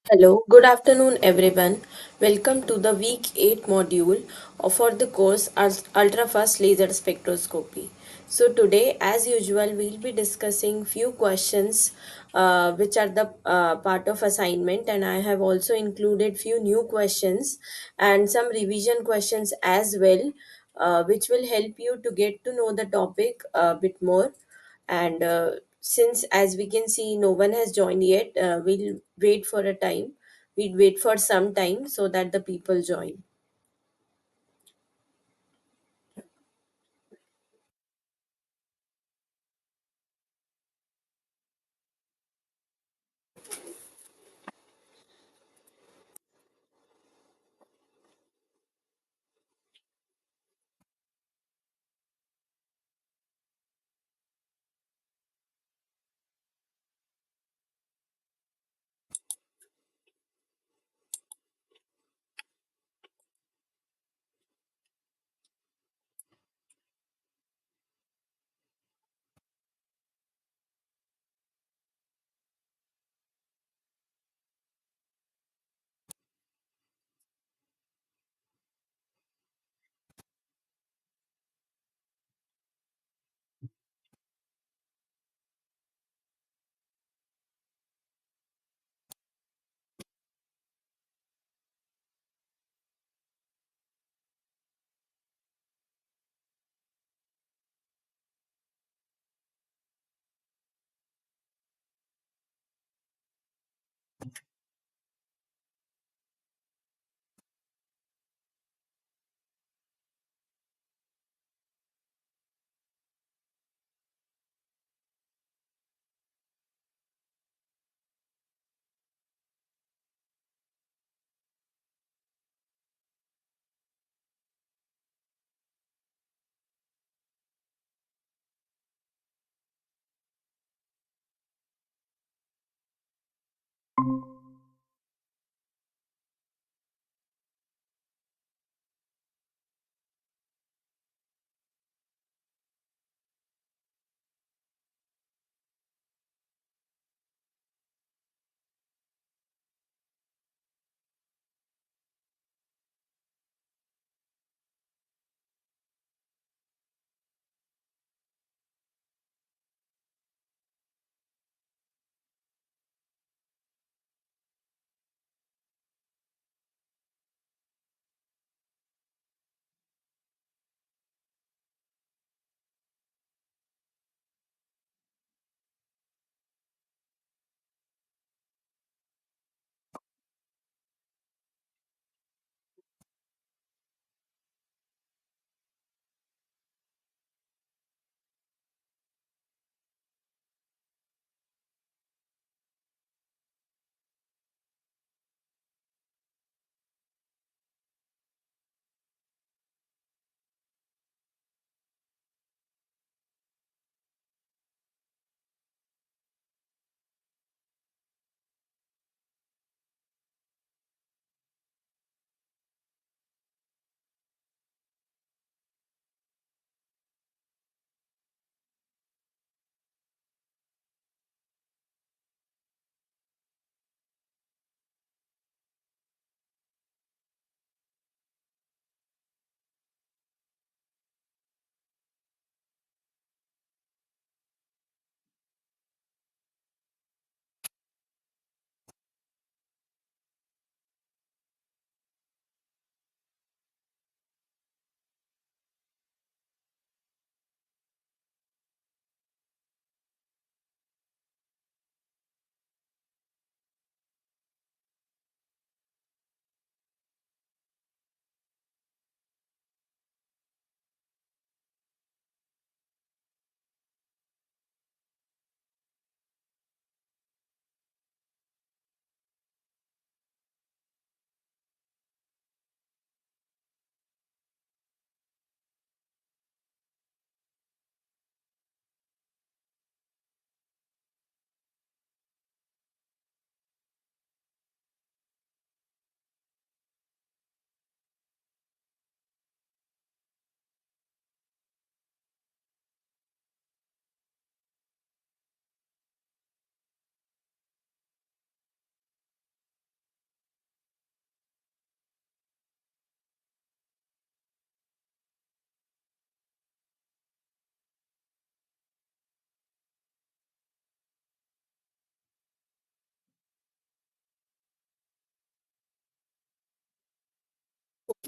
Hello, good afternoon, everyone. Welcome to the week 8 module for the course Ultrafast Laser Spectroscopy. So today, as usual, we'll be discussing few questions which are the part of assignment, and I have also included few new questions and some revision questions as well, which will help you to get to know the topic a bit more. And since, as we can see, no one has joined yet, we'll wait for some time so that the people join.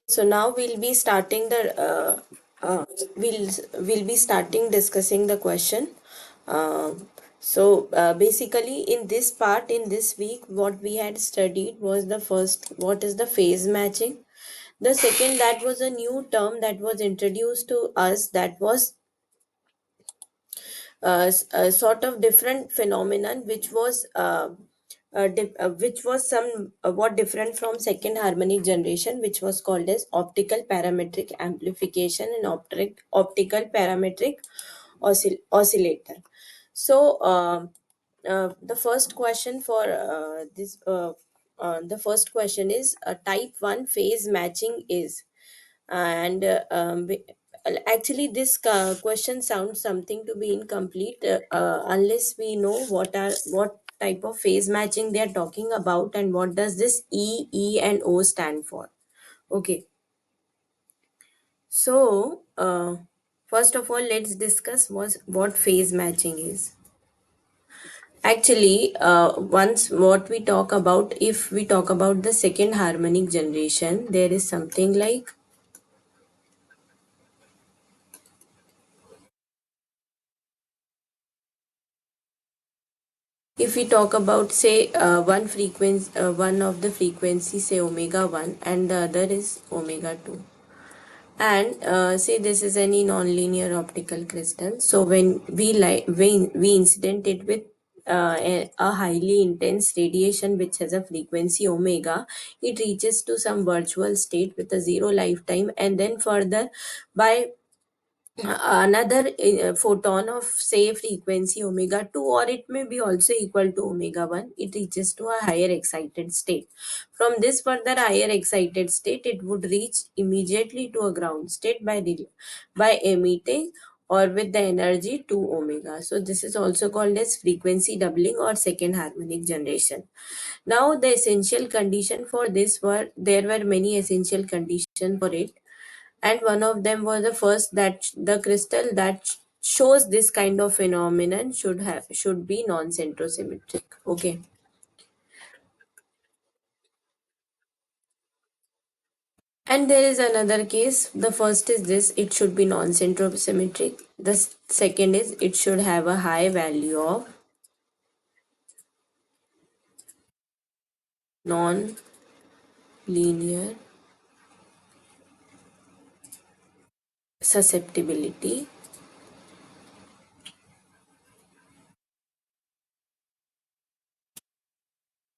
So now uh, we'll we'll be starting discussing the question. Basically, in this part, in this week, what we had studied was the first, what is the phase matching. The second, that was a new term that was introduced to us, that was a sort of different phenomenon which was some what different from second harmonic generation, which was called as optical parametric amplification and optical parametric oscillator. So the first question for this the first question is, type 1 phase matching is, and actually this question sounds something to be incomplete unless we know what type of phase matching they are talking about, and what does this E and O stand for. Okay, so first of all, let's discuss what phase matching is. Actually, once what we talk about, if we talk about the second harmonic generation, there is something like, if we talk about, say, one of the frequency, say omega 1, and the other is omega 2, and say this is any nonlinear optical crystal. So when we incident it with a highly intense radiation which has a frequency omega, it reaches to some virtual state with a zero lifetime, and then further by another photon of, say, frequency omega 2, or it may be also equal to omega 1, it reaches to a higher excited state. From this further higher excited state, it would reach immediately to a ground state by emitting or with the energy 2 omega. So this is also called as frequency doubling or second harmonic generation. Now the essential condition for this were, there were many essential conditions for it, and one of them was the first, that the crystal that shows this kind of phenomenon should be non-centrosymmetric. Okay, and there is another case. The first is this: it should be non-centrosymmetric. The second is it should have a high value of non-linear susceptibility,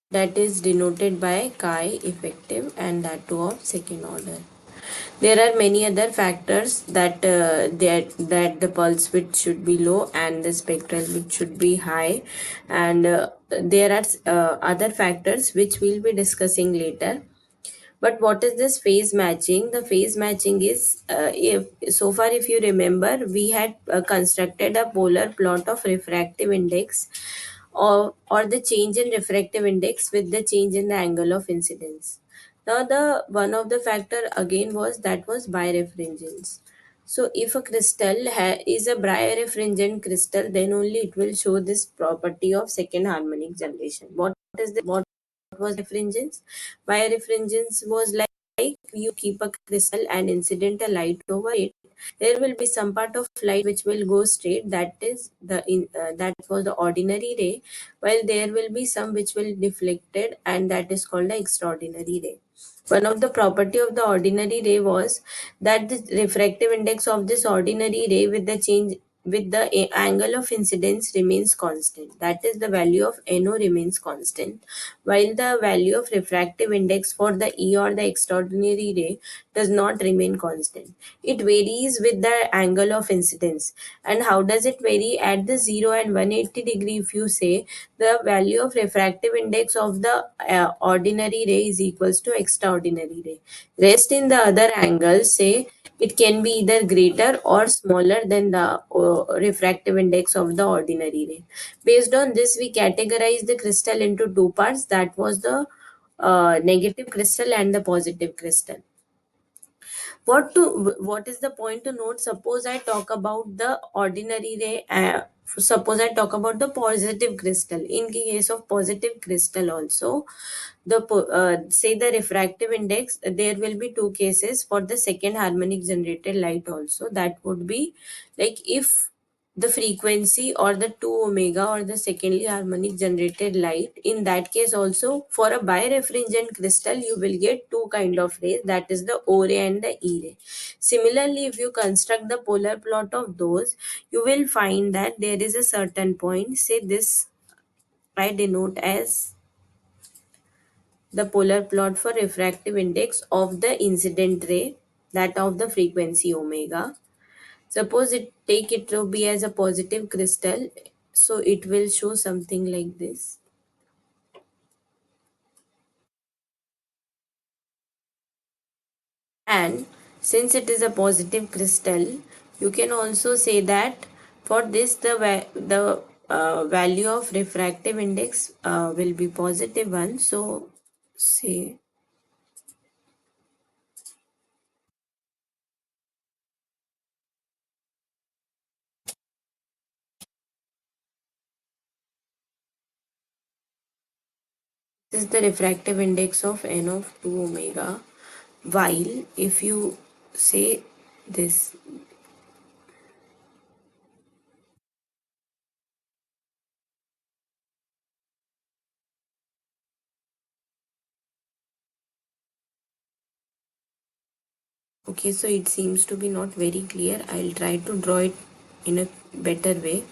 that is denoted by chi effective, and that too of second order. There are many other factors that the pulse width should be low and the spectral width should be high, and there are other factors which we'll be discussing later. But what is this phase matching? The phase matching is, if so far, if you remember, we had constructed a polar plot of refractive index, or the change in refractive index with the change in the angle of incidence. Now, the one of the factor again was, that was birefringence. So, if a crystal is a birefringent crystal, then only it will show this property of second harmonic generation. What was refringence? Birefringence was like you keep a crystal and incident a light over it. There will be some part of light which will go straight. That was the ordinary ray, while there will be some which will deflected, and that is called the extraordinary ray. One of the property of the ordinary ray was that the refractive index of this ordinary ray with the change with the angle of incidence remains constant. That is, the value of NO remains constant, while the value of refractive index for the E or the extraordinary ray does not remain constant. It varies with the angle of incidence. And how does it vary? At the 0 and 180 degree, if you say, the value of refractive index of the ordinary ray is equals to extraordinary ray. Rest in the other angles, say, it can be either greater or smaller than the refractive index of the ordinary ray. Based on this, we categorize the crystal into two parts. That was the negative crystal and the positive crystal. What is the point to note? Suppose I talk about the ordinary ray. suppose I talk about the positive crystal. In case of positive crystal also, say the refractive index, there will be two cases for the second harmonic generated light also. That would be like if the frequency or the 2 omega or the secondly harmonic generated light, in that case also for a birefringent crystal you will get two kind of rays, that is the O ray and the E ray. Similarly, if you construct the polar plot of those, you will find that there is a certain point, say this I denote as the polar plot for refractive index of the incident ray, that of the frequency omega. Suppose it take it to be as a positive crystal, so it will show something like this. And since it is a positive crystal, you can also say that for this the value of refractive index will be positive one. So say this is the refractive index of n of 2 omega, while if you say this, okay, so it seems to be not very clear. I'll try to draw it in a better way.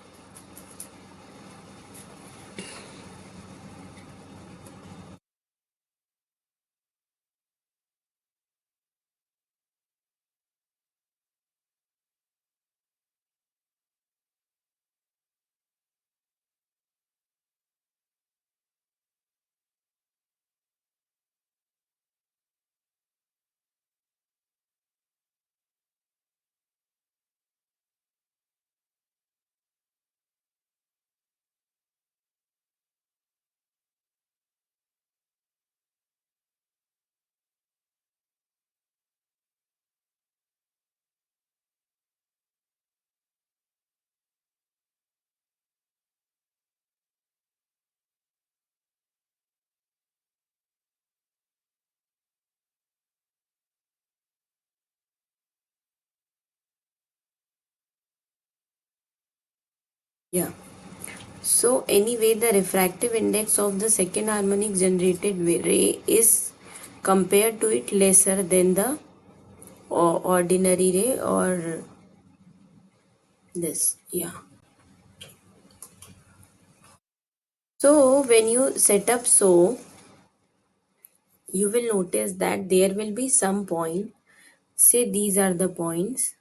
Yeah. So anyway, the refractive index of the second harmonic generated ray is compared to it lesser than the ordinary ray or this. Yeah. So when you set up so, you will notice that there will be some point. Say these are the points.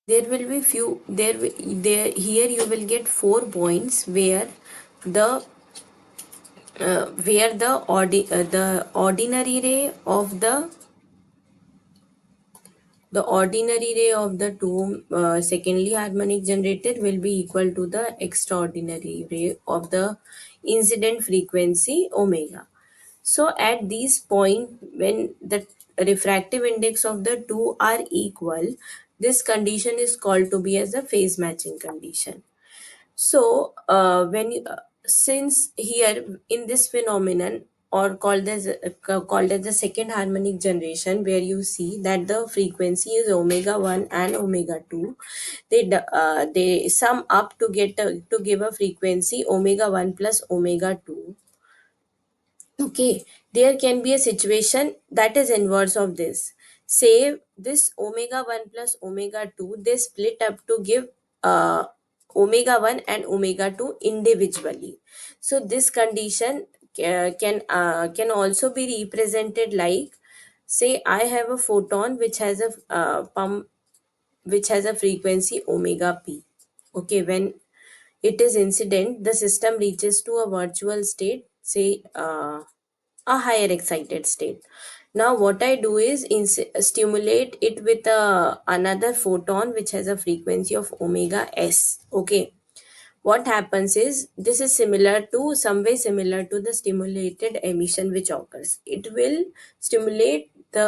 There will be few there here you will get 4 points where the ordinary ray of the ordinary ray of the two secondly harmonic generated will be equal to the extraordinary ray of the incident frequency omega. So at this point, when the refractive index of the two are equal, this condition is called to be as a phase matching condition. So, since here in this phenomenon, or called as the second harmonic generation, where you see that the frequency is omega one and omega two, they sum up to to give a frequency omega one plus omega two. Okay, there can be a situation that is inverse of this. Say this omega 1 plus omega 2, they split up to give omega 1 and omega 2 individually. So this condition can also be represented like, say I have a photon which has a pump which has a frequency omega p. Okay, when it is incident, the system reaches to a virtual state, say a higher excited state. Now what I do is stimulate it with another photon which has a frequency of omega s. Okay, what happens is this is similar to some way similar to the stimulated emission which occurs. It will stimulate the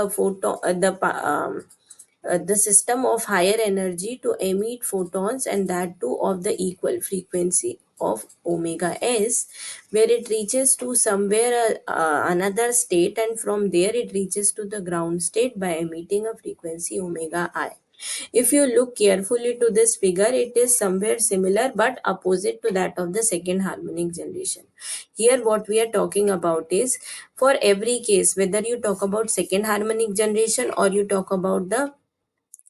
the system of higher energy to emit photons, and that too of the equal frequency of omega s, where it reaches to somewhere another state, and from there it reaches to the ground state by emitting a frequency omega I. If you look carefully to this figure, it is somewhere similar but opposite to that of the second harmonic generation. Here, what we are talking about is, for every case, whether you talk about second harmonic generation or you talk about the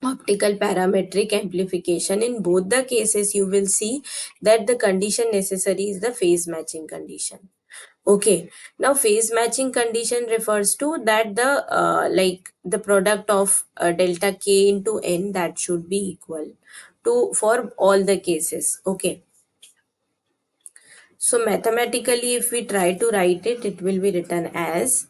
optical parametric amplification, in both the cases you will see that the condition necessary is the phase matching condition. Okay, now phase matching condition refers to that the like the product of delta k into n, that should be equal to for all the cases. Okay, so mathematically if we try to write it, it will be written as,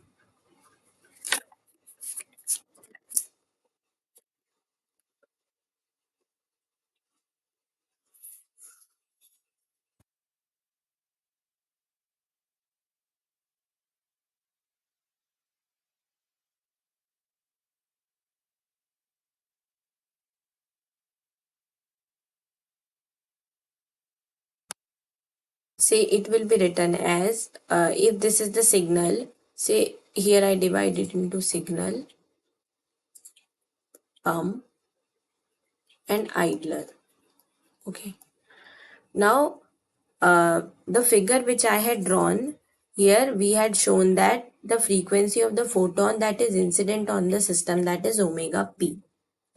say it will be written as, if this is the signal, say here I divide it into signal, pump, and idler. Okay, now the figure which I had drawn here, we had shown that the frequency of the photon that is incident on the system, that is omega p.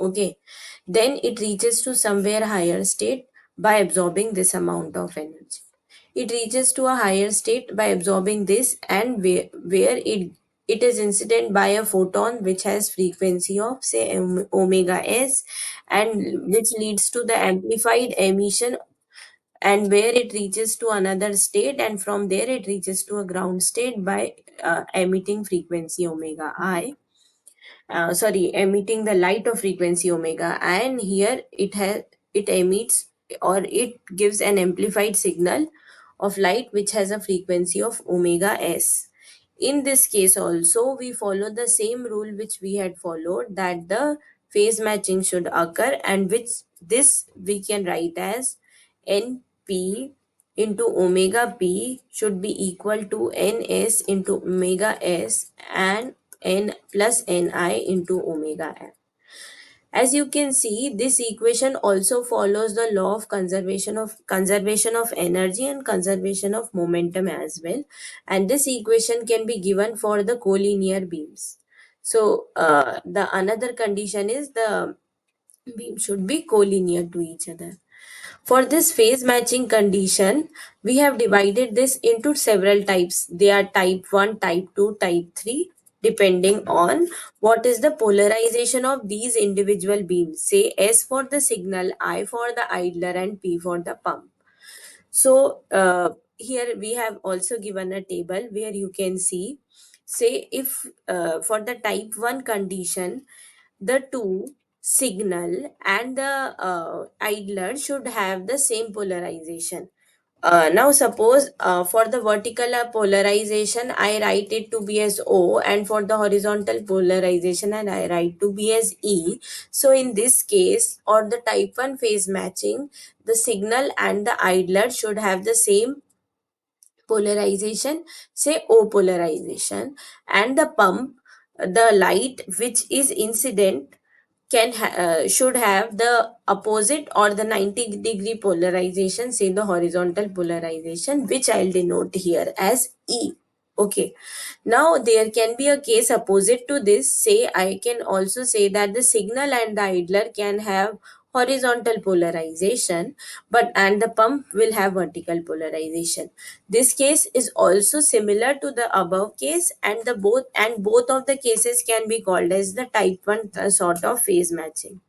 Okay, then it reaches to somewhere higher state by absorbing this amount of energy. It reaches to a higher state by absorbing this, and where it is incident by a photon which has frequency of say omega s, and which leads to the amplified emission, and where it reaches to another state, and from there it reaches to a ground state by emitting frequency omega I, sorry, emitting the light of frequency omega, and here it emits, or it gives an amplified signal of light which has a frequency of omega s. In this case also we follow the same rule which we had followed, that the phase matching should occur, and which this we can write as np into omega p should be equal to ns into omega s, and n plus ni into omega n. As you can see, this equation also follows the law of conservation of energy and conservation of momentum as well, and this equation can be given for the collinear beams. So the another condition is the beam should be collinear to each other. For this phase matching condition, we have divided this into several types. They are type 1, type 2, type 3, depending on what is the polarization of these individual beams. Say S for the signal, I for the idler, and P for the pump. So here we have also given a table where you can see, say if for the type 1 condition, the two signal and the idler should have the same polarization. Now suppose for the vertical polarization I write it to be as O, and for the horizontal polarization and I write to be as E. So in this case, or the type 1 phase matching, the signal and the idler should have the same polarization, say O polarization, and the pump, the light which is incident should have the opposite or the 90-degree polarization, say the horizontal polarization, which I'll denote here as E. Okay, now there can be a case opposite to this. Say I can also say that the signal and the idler can have horizontal polarization, but and the pump will have vertical polarization. This case is also similar to the above case, and both of the cases can be called as the type 1 sort of phase matching.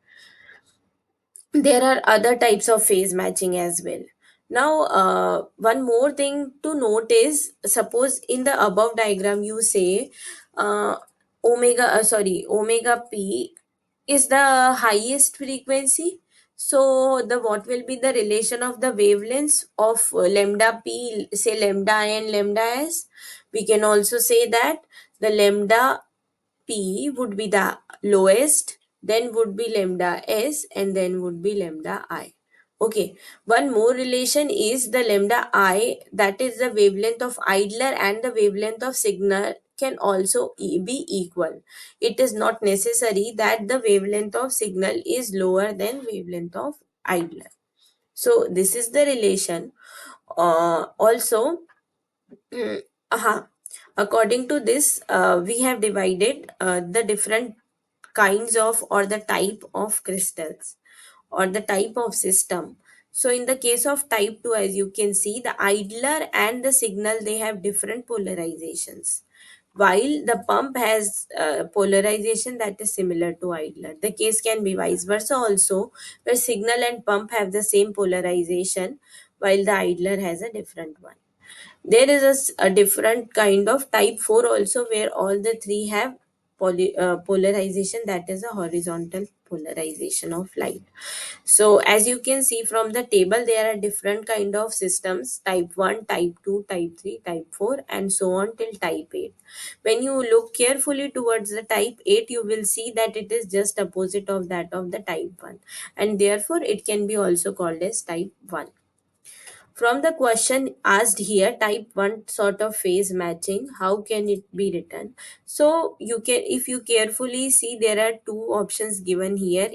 There are other types of phase matching as well. Now one more thing to note is, suppose in the above diagram you say uh, omega p is the highest frequency. So the what will be the relation of the wavelengths of lambda p, say lambda I and lambda s? We can also say that the lambda p would be the lowest, then would be lambda s, and then would be lambda I. Okay, one more relation is the lambda I, that is the wavelength of idler and the wavelength of signal can also be equal. It is not necessary that the wavelength of signal is lower than wavelength of idler. So this is the relation. Also, uh according to this, we have divided the different kinds of or the type of crystals or the type of system. So in the case of type 2, as you can see, the idler and the signal, they have different polarizations, while the pump has polarization that is similar to idler. The case can be vice versa also, where signal and pump have the same polarization while the idler has a different one. There is a different kind of type 4 also, where all the three have polarization, that is a horizontal polarization of light. So as you can see from the table, there are different kind of systems: type 1, type 2, type 3, type 4, and so on till type 8. When you look carefully towards the type 8, you will see that it is just opposite of that of the type 1, and therefore it can be also called as type 1. From the question asked here, type 1 sort of phase matching, how can it be written? So you can, if you carefully see, there are two options given here.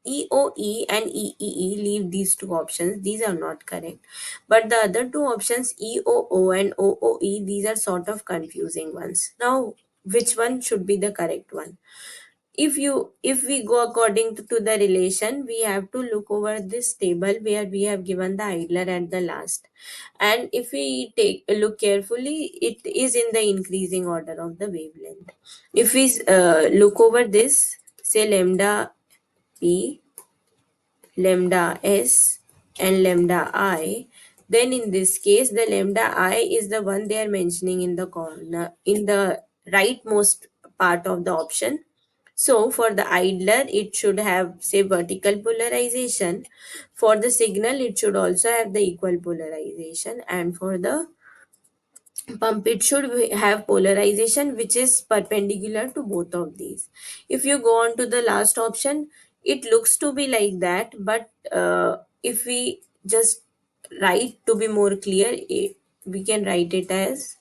EOE and EEE, leave these two options, these are not correct. But the other two options, EOO and OOE, these are sort of confusing ones. Now, which one should be the correct one? If we go according to the relation, we have to look over this table where we have given the idler at the last, and if we take a look carefully, it is in the increasing order of the wavelength. If we look over this, say lambda p, lambda s, and lambda I, then in this case the lambda I is the one they are mentioning in the corner, in the rightmost part of the option. So for the idler, it should have, say, vertical polarization. For the signal, it should also have the equal polarization. And for the pump, it should have polarization which is perpendicular to both of these. If you go on to the last option, it looks to be like that. But if we just write to be more clear, we can write it as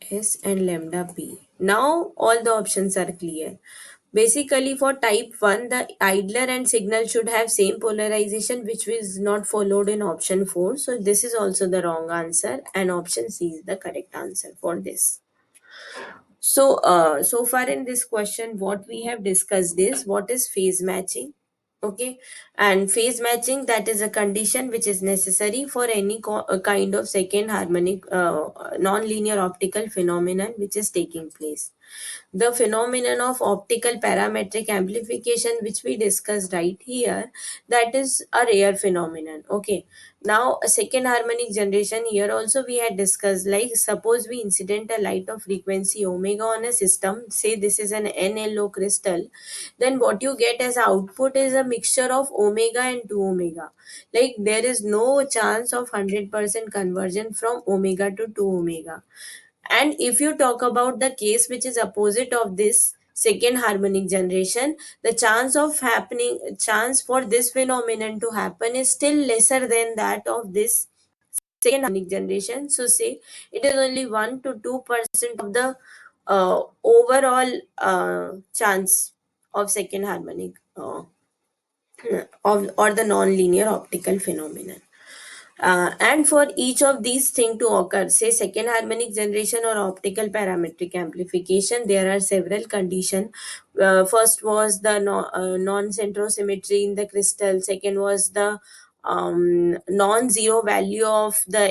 S and lambda P. Now all the options are clear. Basically for type 1, the idler and signal should have same polarization, which was not followed in option 4. So this is also the wrong answer, and option C is the correct answer for this. So, so far in this question, what we have discussed is what is phase matching. Okay, and phase matching, that is a condition which is necessary for any kind of second harmonic non-linear optical phenomenon which is taking place. The phenomenon of optical parametric amplification, which we discussed right here, that is a rare phenomenon. Okay, now a second harmonic generation, here also we had discussed, like suppose we incident a light of frequency omega on a system, say this is an NLO crystal, then what you get as output is a mixture of omega and 2 omega. Like there is no chance of 100% conversion from omega to 2 omega. And if you talk about the case which is opposite of this second harmonic generation, the chance for this phenomenon to happen is still lesser than that of this second harmonic generation. So say it is only 1 to 2% of the overall chance of second harmonic of or the non-linear optical phenomenon. And for each of these things to occur, say second harmonic generation or optical parametric amplification, there are several conditions. First was the non-centrosymmetry in the crystal. Second was the non-zero value of the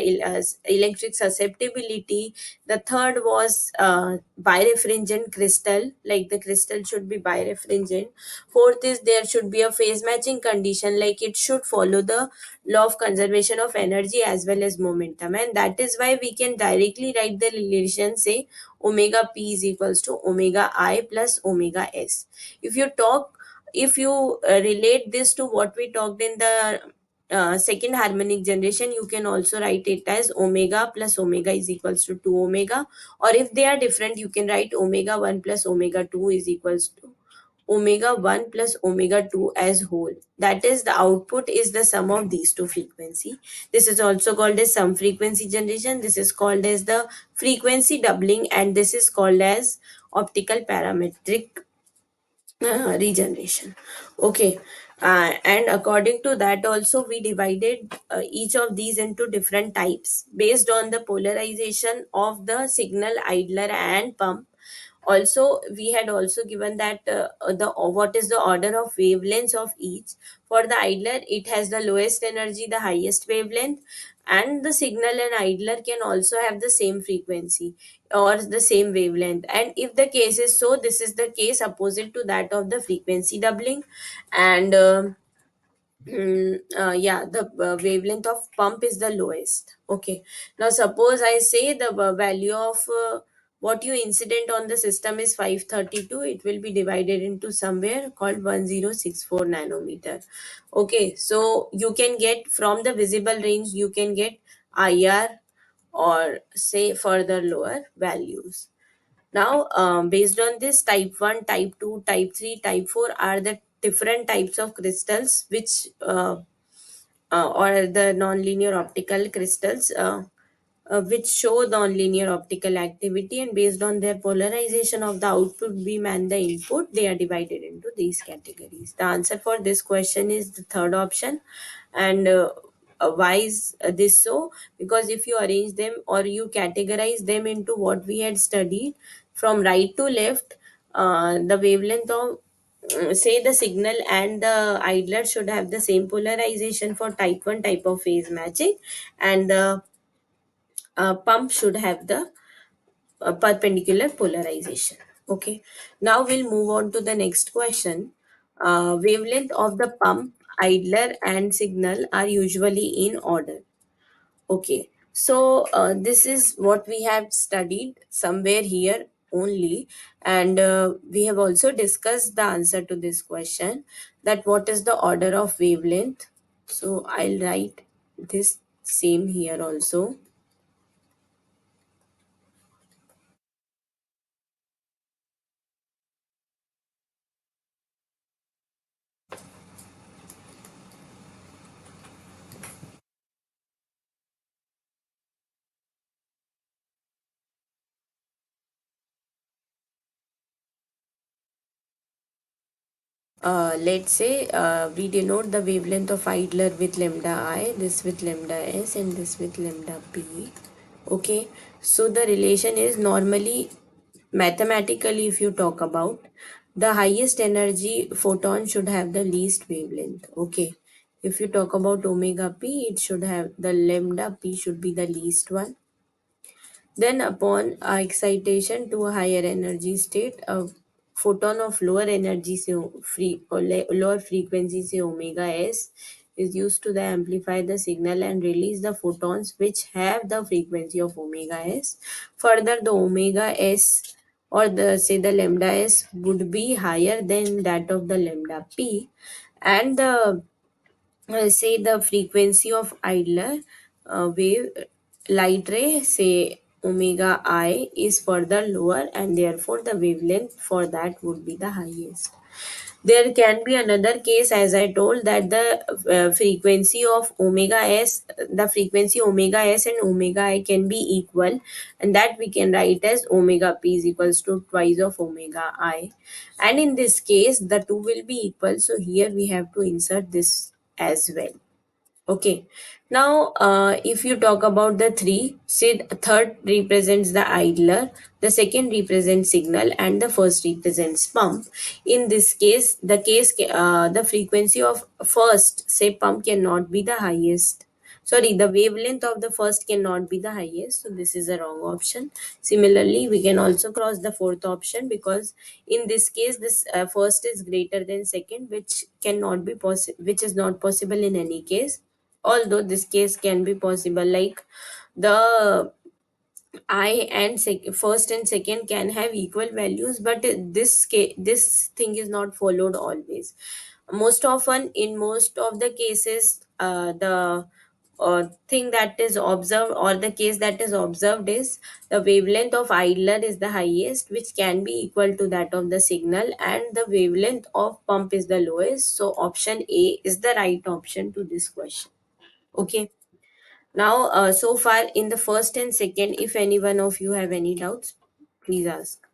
electric susceptibility. The third was birefringent crystal, like the crystal should be birefringent. Fourth is there should be a phase matching condition, like it should follow the law of conservation of energy as well as momentum, and that is why we can directly write the relation, say omega p is equals to omega I plus omega s. If you talk if you relate this to what we talked in the second harmonic generation, you can also write it as omega plus omega is equals to 2 omega, or if they are different, you can write omega 1 plus omega 2 is equals to omega 1 plus omega 2 as whole. That is, the output is the sum of these two frequency. This is also called as sum frequency generation. This is called as the frequency doubling, and this is called as optical parametric regeneration. Okay. And according to that also, we divided each of these into different types based on the polarization of the signal, idler and pump. Also, we had also given that the what is the order of wavelengths of each. For the idler, it has the lowest energy, the highest wavelength, and the signal and idler can also have the same frequency or the same wavelength. And if the case is so, this is the case opposite to that of the frequency doubling. And yeah, the wavelength of pump is the lowest. Okay. Now, suppose I say the value of what you incident on the system is 532, it will be divided into somewhere called 1064 nanometer. Okay. So, you can get from the visible range, you can get IR or say further lower values. Now, based on this, type 1, type 2, type 3, type 4 are the different types of crystals which or the nonlinear optical crystals which show nonlinear optical activity, and based on their polarization of the output beam and the input, they are divided into these categories. The answer for this question is the third option. And why is this so? Because if you arrange them or you categorize them into what we had studied from right to left, the wavelength of say the signal and the idler should have the same polarization for type 1 type of phase matching, and the pump should have the perpendicular polarization. Okay. Now we'll move on to the next question. Wavelength of the pump, idler and signal are usually in order. Okay, so this is what we have studied somewhere here only, and we have also discussed the answer to this question, that what is the order of wavelength. So I'll write this same here also. Let's say we denote the wavelength of idler with lambda I, this with lambda s, and this with lambda p. Okay, so the relation is normally mathematically, if you talk about the highest energy photon should have the least wavelength. Okay, if you talk about omega p, it should have the lambda p should be the least one. Then, upon excitation to a higher energy state, a photon of lower energy, say lower frequency, say omega s, is used to the amplify the signal and release the photons which have the frequency of omega s. Further, the omega s or the say the lambda s would be higher than that of the lambda p, and the say the frequency of idler wave light ray, say omega I, is further lower, and therefore the wavelength for that would be the highest. There can be another case, as I told, that the frequency of omega s, the frequency omega s and omega I can be equal, and that we can write as omega p is equals to twice of omega I. And in this case, the two will be equal, so here we have to insert this as well. Okay. Now, if you talk about the three, say the third represents the idler, the second represents signal, and the first represents pump. In this case, the frequency of first, say pump, cannot be the highest. Sorry, the wavelength of the first cannot be the highest. So this is a wrong option. Similarly, we can also cross the fourth option, because in this case, this first is greater than second, which cannot be possible, which is not possible in any case, although this case can be possible, like the I and first and second can have equal values, but this thing is not followed always. Most often, in most of the cases, the thing that is observed, or the case that is observed, is the wavelength of idler is the highest, which can be equal to that of the signal, and the wavelength of pump is the lowest. So option A is the right option to this question. Okay. Now, so far in the first and second, if any one of you have any doubts, please ask.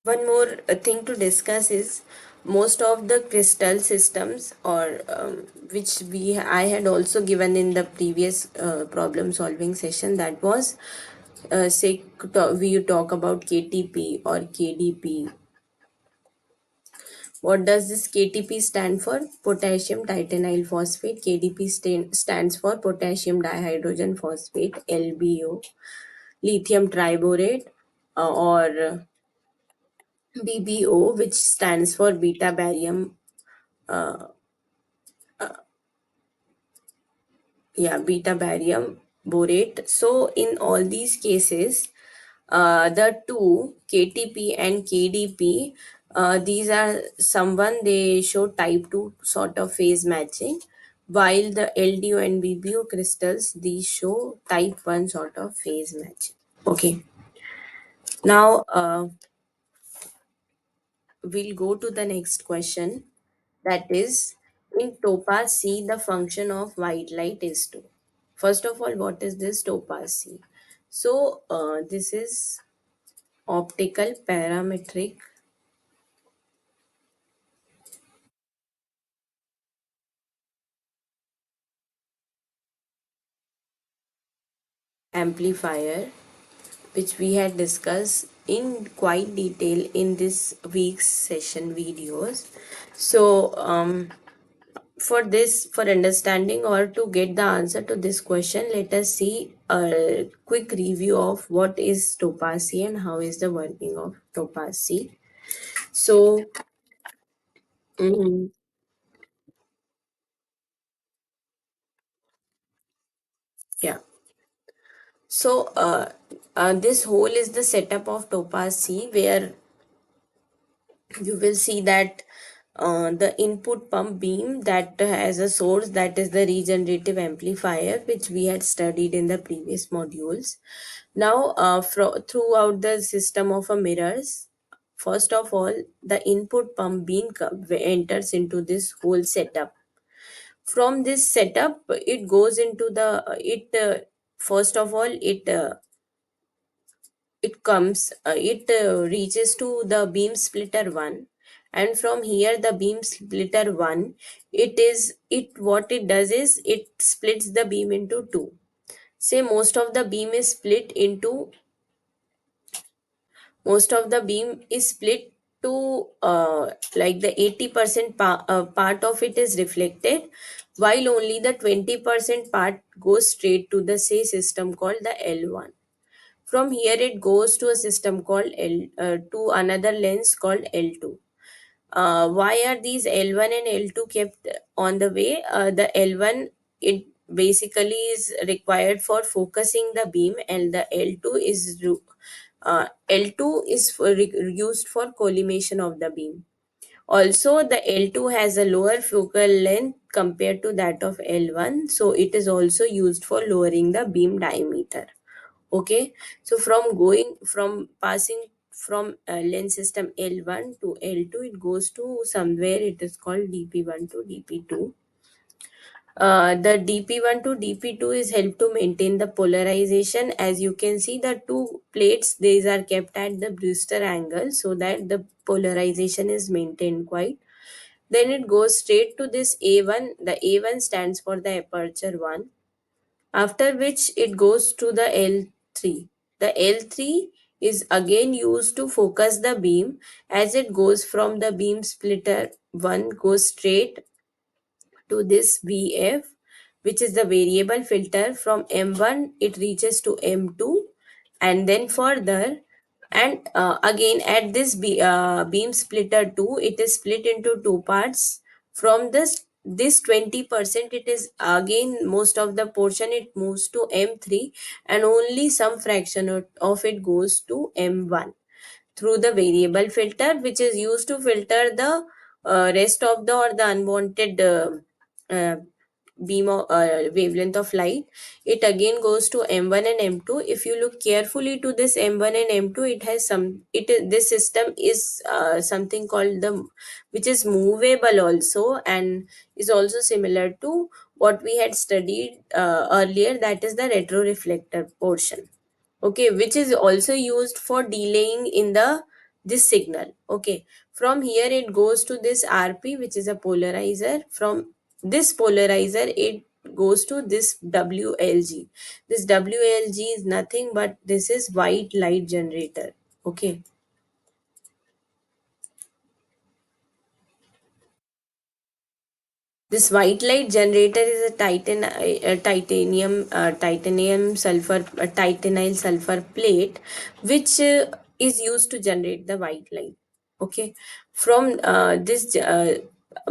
One more thing to discuss is most of the crystal systems, or which we I had also given in the previous problem solving session, that was say we talk about KTP or KDP. What does this KTP stand for? Potassium titanyl phosphate. KDP stands for potassium dihydrogen phosphate, LBO. Lithium triborate, or BBO, which stands for beta barium. Uh, Beta barium borate. So in all these cases, the two KTP and KDP, these are someone, they show type 2 sort of phase matching, while the LDO and BBO crystals, these show type 1 sort of phase matching. Okay. Now, we'll go to the next question, that is, in topaz C, the function of white light is 2. First of all, what is this topaz C? So, this is optical parametric amplifier, which we had discussed in quite detail in this week's session videos. So, for understanding or to get the answer to this question, let us see a quick review of what is topaz C and how is the working of topaz C. So, mhm, yeah. So, this whole is the setup of topaz C, where you will see that the input pump beam that has a source, that is the regenerative amplifier, which we had studied in the previous modules. Now, throughout the system of a mirrors, first of all, the input pump beam enters into this whole setup. From this setup, it goes into the it first of all, it reaches to the beam splitter 1, and from here the beam splitter 1, it what it does is it splits the beam into two. Say most of the beam is split to, like, the 80% part of it is reflected, while only the 20% part goes straight to the say system called the L1. From here it goes to a system called to another lens called L2. Why are these L1 and L2 kept on the way? The L1, it basically is required for focusing the beam, and the L2 is used for collimation of the beam. Also, the L2 has a lower focal length compared to that of L1, so it is also used for lowering the beam diameter. Okay, so from passing from lens system L1 to L2, it goes to somewhere, it is called DP1 to DP2. The dp1 to dp2 is helped to maintain the polarization. As you can see, the two plates, these are kept at the Brewster angle so that the polarization is maintained quite. Then it goes straight to this A1. The A1 stands for the aperture 1, after which it goes to the L3. The L3 is again used to focus the beam, as it goes from the beam splitter 1, goes straight to this VF, which is the variable filter. From M1 it reaches to M2, and then further, and again at this beam splitter 2, it is split into two parts. From this 20%, it is again most of the portion it moves to M3, and only some fraction of it goes to M1 through the variable filter, which is used to filter the rest of the or the unwanted uh, wavelength of light. It again goes to M1 and M2. If you look carefully to this M1 and M2, it has some, it is, this system is something called the, which is movable also, and is also similar to what we had studied earlier, that is the retroreflector portion. Okay, which is also used for delaying in the this signal. Okay, from here it goes to this RP, which is a polarizer. From this polarizer it goes to this WLG. This WLG is nothing but this is white light generator. Okay, this white light generator is a titanium sulfur, titanyl sulfur plate, which is used to generate the white light. Okay, from this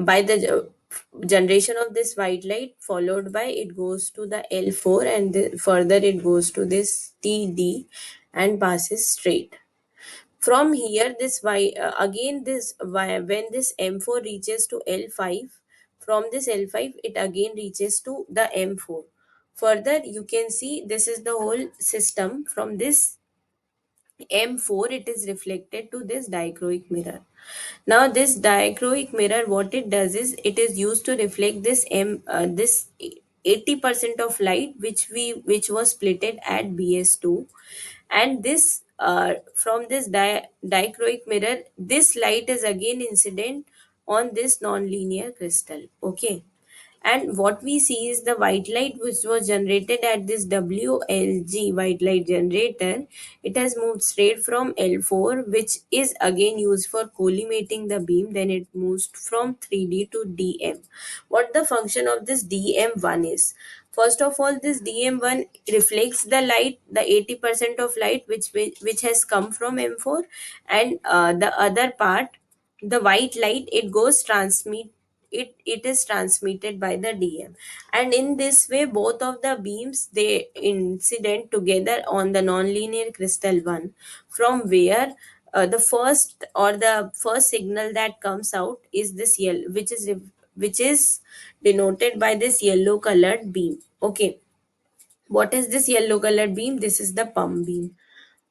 by the generation of this white light, followed by it goes to the L4, and further it goes to this TD and passes straight. From here, this y again this y, when this M4 reaches to L5, from this L5 it again reaches to the M4. Further, you can see this is the whole system. From this M4, it is reflected to this dichroic mirror. Now, this dichroic mirror, what it does is it is used to reflect this 80% of light which was splitted at BS2, and this from this dichroic mirror, this light is again incident on this non-linear crystal. Okay, and what we see is the white light which was generated at this WLG white light generator. It has moved straight from L4, which is again used for collimating the beam. Then it moves from 3D to DM. What the function of this DM1 is? First of all, this DM1 reflects the light, the 80% of light which has come from M4, and the other part, the white light, it goes transmit, it is transmitted by the DM, and in this way both of the beams they incident together on the nonlinear crystal 1, from where the first signal that comes out is this yellow, which is denoted by this yellow colored beam. Okay, what is this yellow colored beam? This is the pump beam,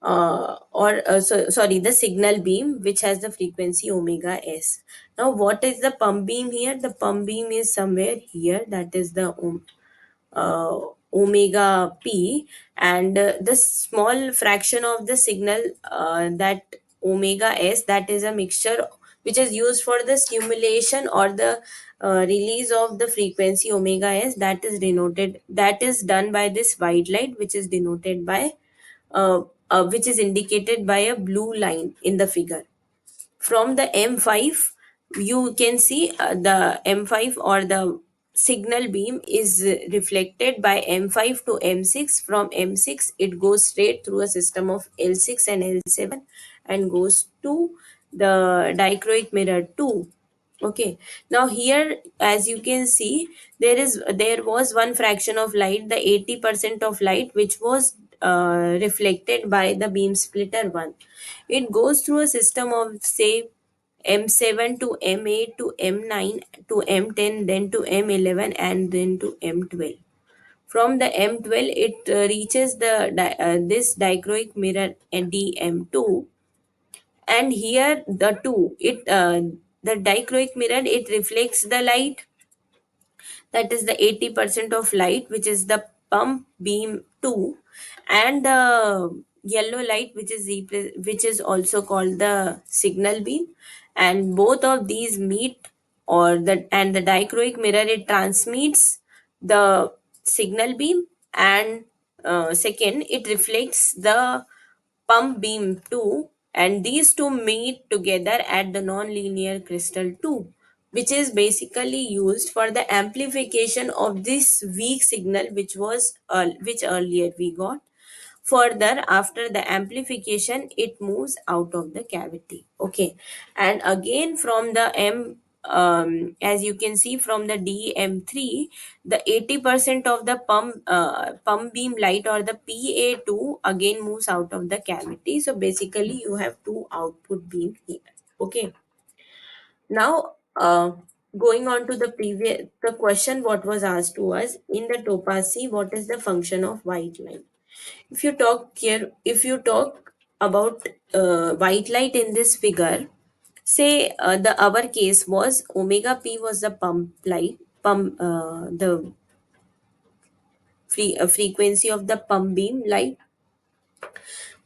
sorry, the signal beam, which has the frequency omega s. Now what is the pump beam here? The pump beam is somewhere here, that is the uh, omega p, and the small fraction of the signal, that omega s, that is a mixture which is used for the stimulation or the release of the frequency omega s, that is done by this white light, which is denoted by uh, which is indicated by a blue line in the figure. From the M5, you can see the M5 or the signal beam is reflected by M5 to M6. From M6, it goes straight through a system of L6 and L7 and goes to the dichroic mirror 2. Okay, now here as you can see, there was one fraction of light, the 80% of light, which was reflected by the beam splitter 1. It goes through a system of say M7 to M8 to M9 to M10, then to M11, and then to M12. From the M12, it reaches this dichroic mirror DM2, and here the dichroic mirror, it reflects the light. that is the 80% of light, which is the pump beam 2, and the yellow light, which is also called the signal beam. And both of these meet, and the dichroic mirror, it transmits the signal beam, and second, it reflects the pump beam 2, and these two meet together at the nonlinear crystal 2, which is basically used for the amplification of this weak signal, which earlier we got. Further, after the amplification, it moves out of the cavity. Okay, and again from the as you can see from the DM3, the 80% of the pump beam light, or the PA2, again moves out of the cavity. So basically, you have two output beam here. Okay, now going on to the question what was asked to us in the topaz, what is the function of white light? If you talk about white light in this figure, say the our case was omega p was the the frequency of the pump beam light.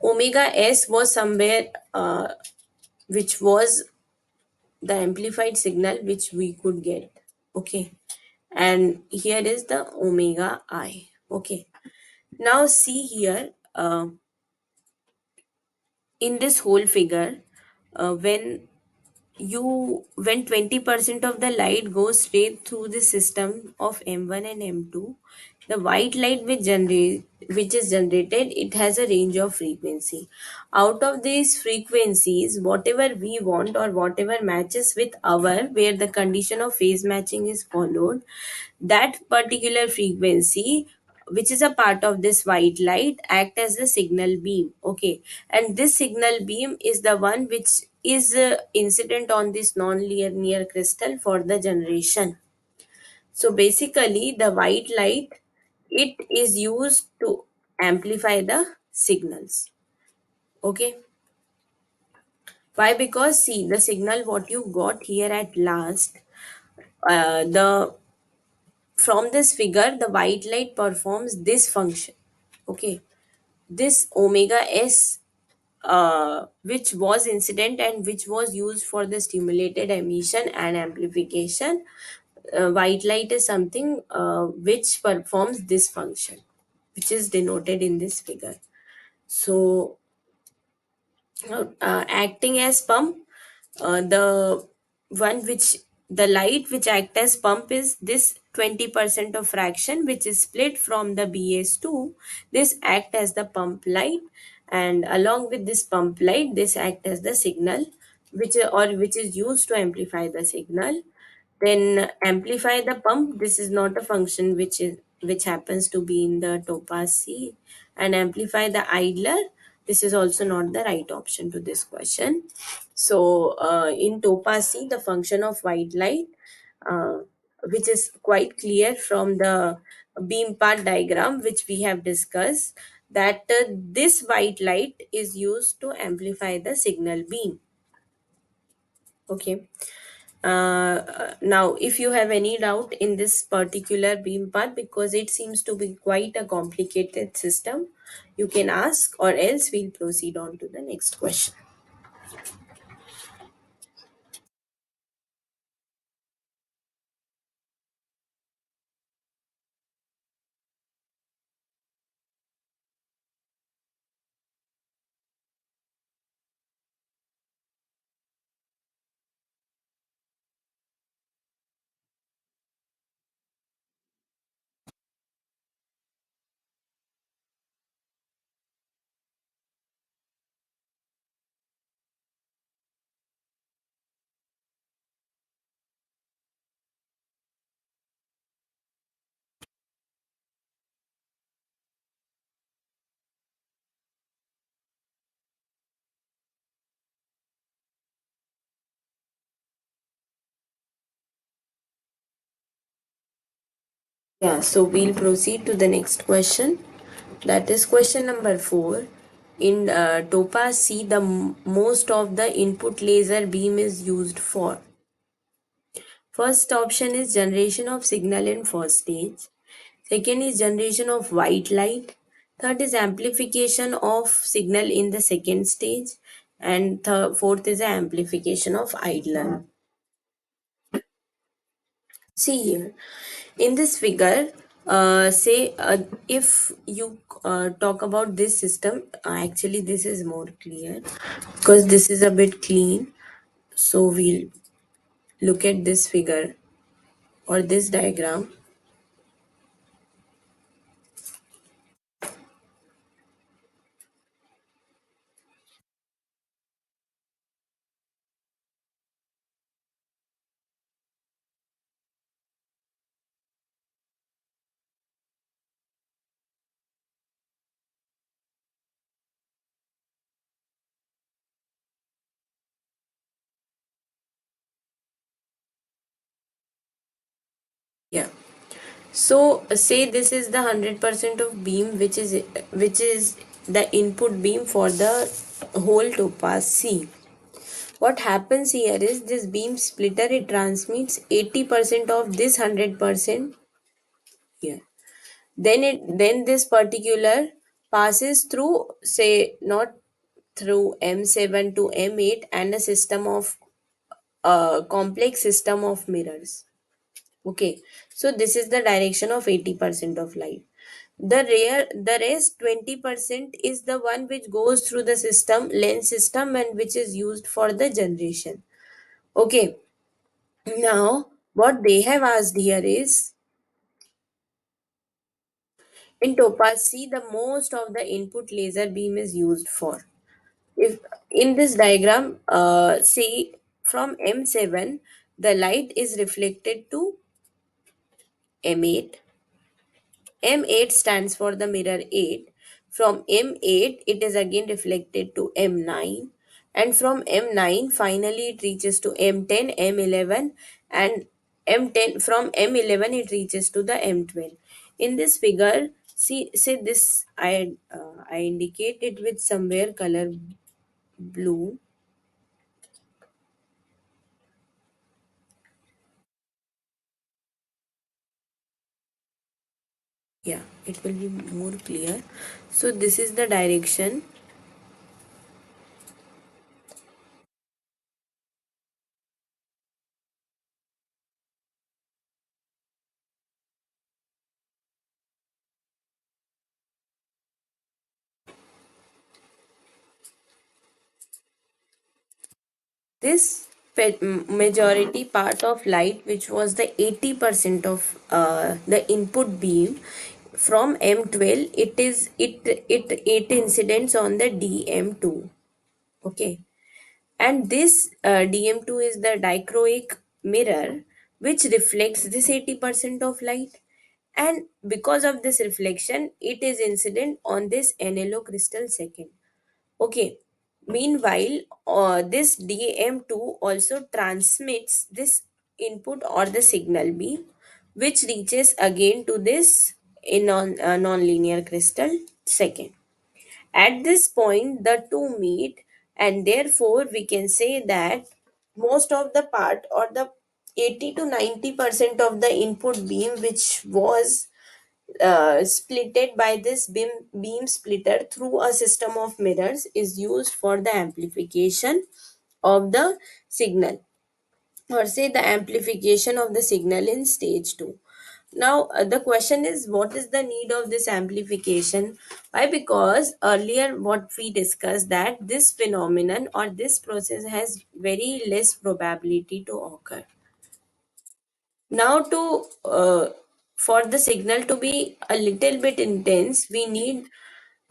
Omega s was somewhere, which was the amplified signal which we could get. Okay, and here is the omega I. Okay, now see here, in this whole figure, when 20% of the light goes straight through the system of M1 and M2, the white light which is generated, it has a range of frequency. Out of these frequencies, whatever we want, or whatever matches with our, where the condition of phase matching is followed, that particular frequency, which is a part of this white light, act as the signal beam. Okay, and this signal beam is the one which is incident on this non-linear crystal for the generation. So basically, the white light, it is used to amplify the signals. Okay, why? Because see, the signal what you got here at last, the from this figure, the white light performs this function. Okay, this omega s, which was incident and which was used for the stimulated emission and amplification, white light is something which performs this function, which is denoted in this figure. So acting as pump, the one which the light which act as pump is this 20% of fraction, which is split from the bs2. This act as the pump light, and along with this pump light, this act as the signal, which is used to amplify the signal. Then amplify the pump, this is not a function which happens to be in the topaz C. And amplify the idler, this is also not the right option to this question. So in topaz C, the function of white light, uh, which is quite clear from the beam path diagram which we have discussed, that this white light is used to amplify the signal beam. Okay, now if you have any doubt in this particular beam path, because it seems to be quite a complicated system, you can ask, or else we'll proceed on to the next question. Yeah, so we'll proceed to the next question. That is question number 4. In topaz C, most of the input laser beam is used for. First option is generation of signal in first stage. Second is generation of white light. Third is amplification of signal in the second stage. And fourth is amplification of idler. See here, in this figure, say if you talk about this system, actually this is more clear because this is a bit clean. So we'll look at this figure or this diagram. Yeah. So say this is the 100% of beam which is the input beam for the whole topaz C. What happens here is this beam splitter, it transmits 80% of this 100% here. Then this particular passes through, say, not through M7 to M8 and a system of complex system of mirrors. Okay, so this is the direction of 80% of light. The rest 20% is the one which goes through the system, lens system, and which is used for the generation. Okay, now what they have asked here is, in topaz C, the most of the input laser beam is used for. If in this diagram, see, from M7, the light is reflected to M8. M8 stands for the mirror 8. From M8, it is again reflected to M9. And from M9, finally, it reaches to M10, M11, and M10. From M11, it reaches to the M12. In this figure, see, say this, I indicate it with somewhere color blue. Yeah, it will be more clear. So, this is the direction. This majority part of light, which was the 80% of the input beam from M12, it incidents on the DM2. Okay, and this DM2 is the dichroic mirror which reflects this 80% of light, and because of this reflection, it is incident on this NLO crystal second. Okay. Meanwhile, this DM2 also transmits this input or the signal beam, which reaches again to this in non-linear crystal second. At this point, the two meet, and therefore we can say that most of the part, or the 80 to 90% of the input beam which was splitted by this beam splitter through a system of mirrors is used for the amplification of the signal, or say the amplification of the signal in stage 2. Now the question is, what is the need of this amplification? Why? Because earlier what we discussed, that this phenomenon or this process has very less probability to occur. Now, to for the signal to be a little bit intense, we need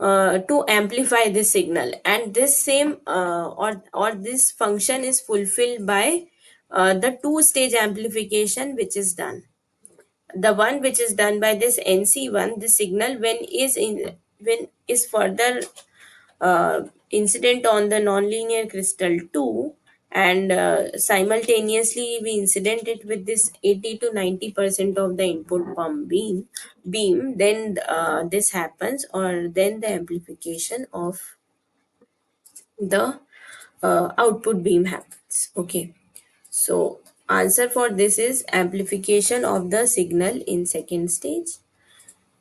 to amplify this signal, and this same or this function is fulfilled by the two-stage amplification which is done. The one which is done by this NC1, the signal when is further incident on the nonlinear crystal 2, and simultaneously we incident it with this 80 to 90% of the input pump beam, then this happens, or then the amplification of the output beam happens. Okay, so answer for this is amplification of the signal in second stage.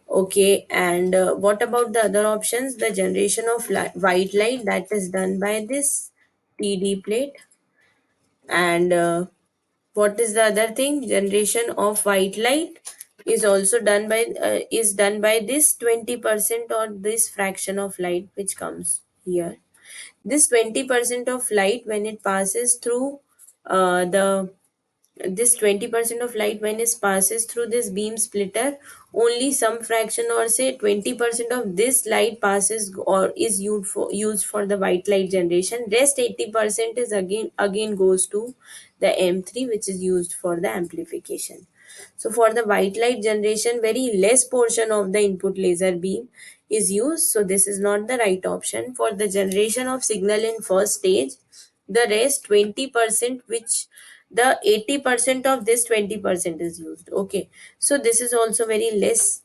Okay, and what about the other options? The generation of white light, that is done by this TD plate. And what is the other thing? Generation of white light is also done by this 20% or this fraction of light which comes here. This 20% of light, when it passes through the this 20% of light, when it passes through this beam splitter, only some fraction or say 20% of this light passes or is used for the white light generation. Rest 80% is again goes to the M3, which is used for the amplification. So for the white light generation, very less portion of the input laser beam is used. So this is not the right option. For the generation of signal in first stage, the rest 20%, which the 80% of this 20% is used. Okay. So this is also very less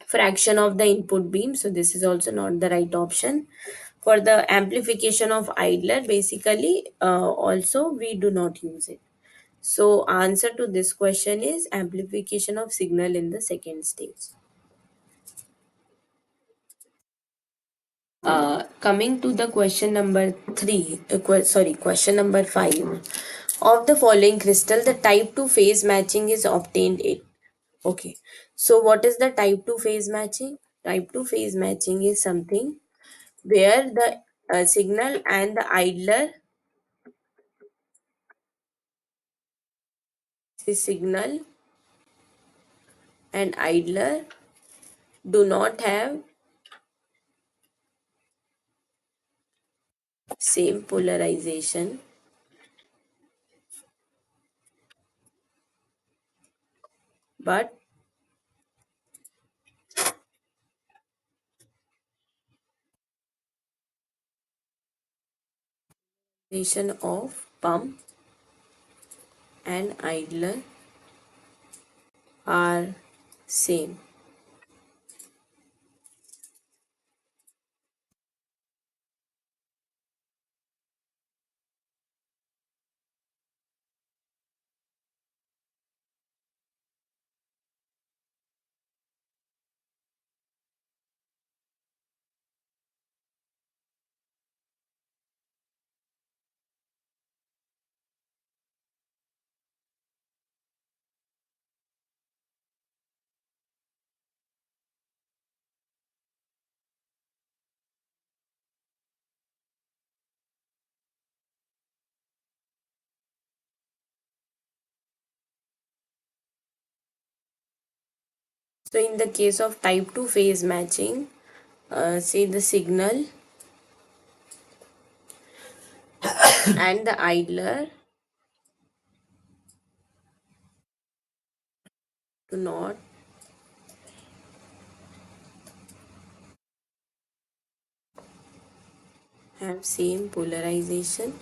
fraction of the input beam. So this is also not the right option. For the amplification of idler, basically also we do not use it. So answer to this question is amplification of signal in the second stage. Coming to the question number question number 5. Of the following crystal, the type 2 phase matching is obtained in. Okay. So what is the type 2 phase matching? Type 2 phase matching is something where the signal and the idler, the signal and idler do not have same polarization, but polarization of pump and idler are same. So in the case of type 2 phase matching, say the signal and the idler do not have same polarization.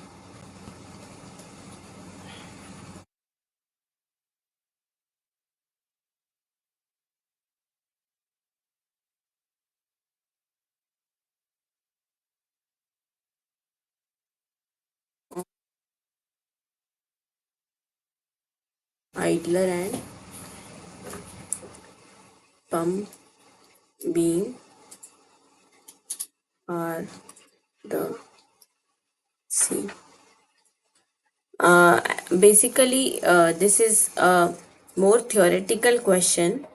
Idler and pump beam are the same. Uh, Basically, this is a more theoretical question.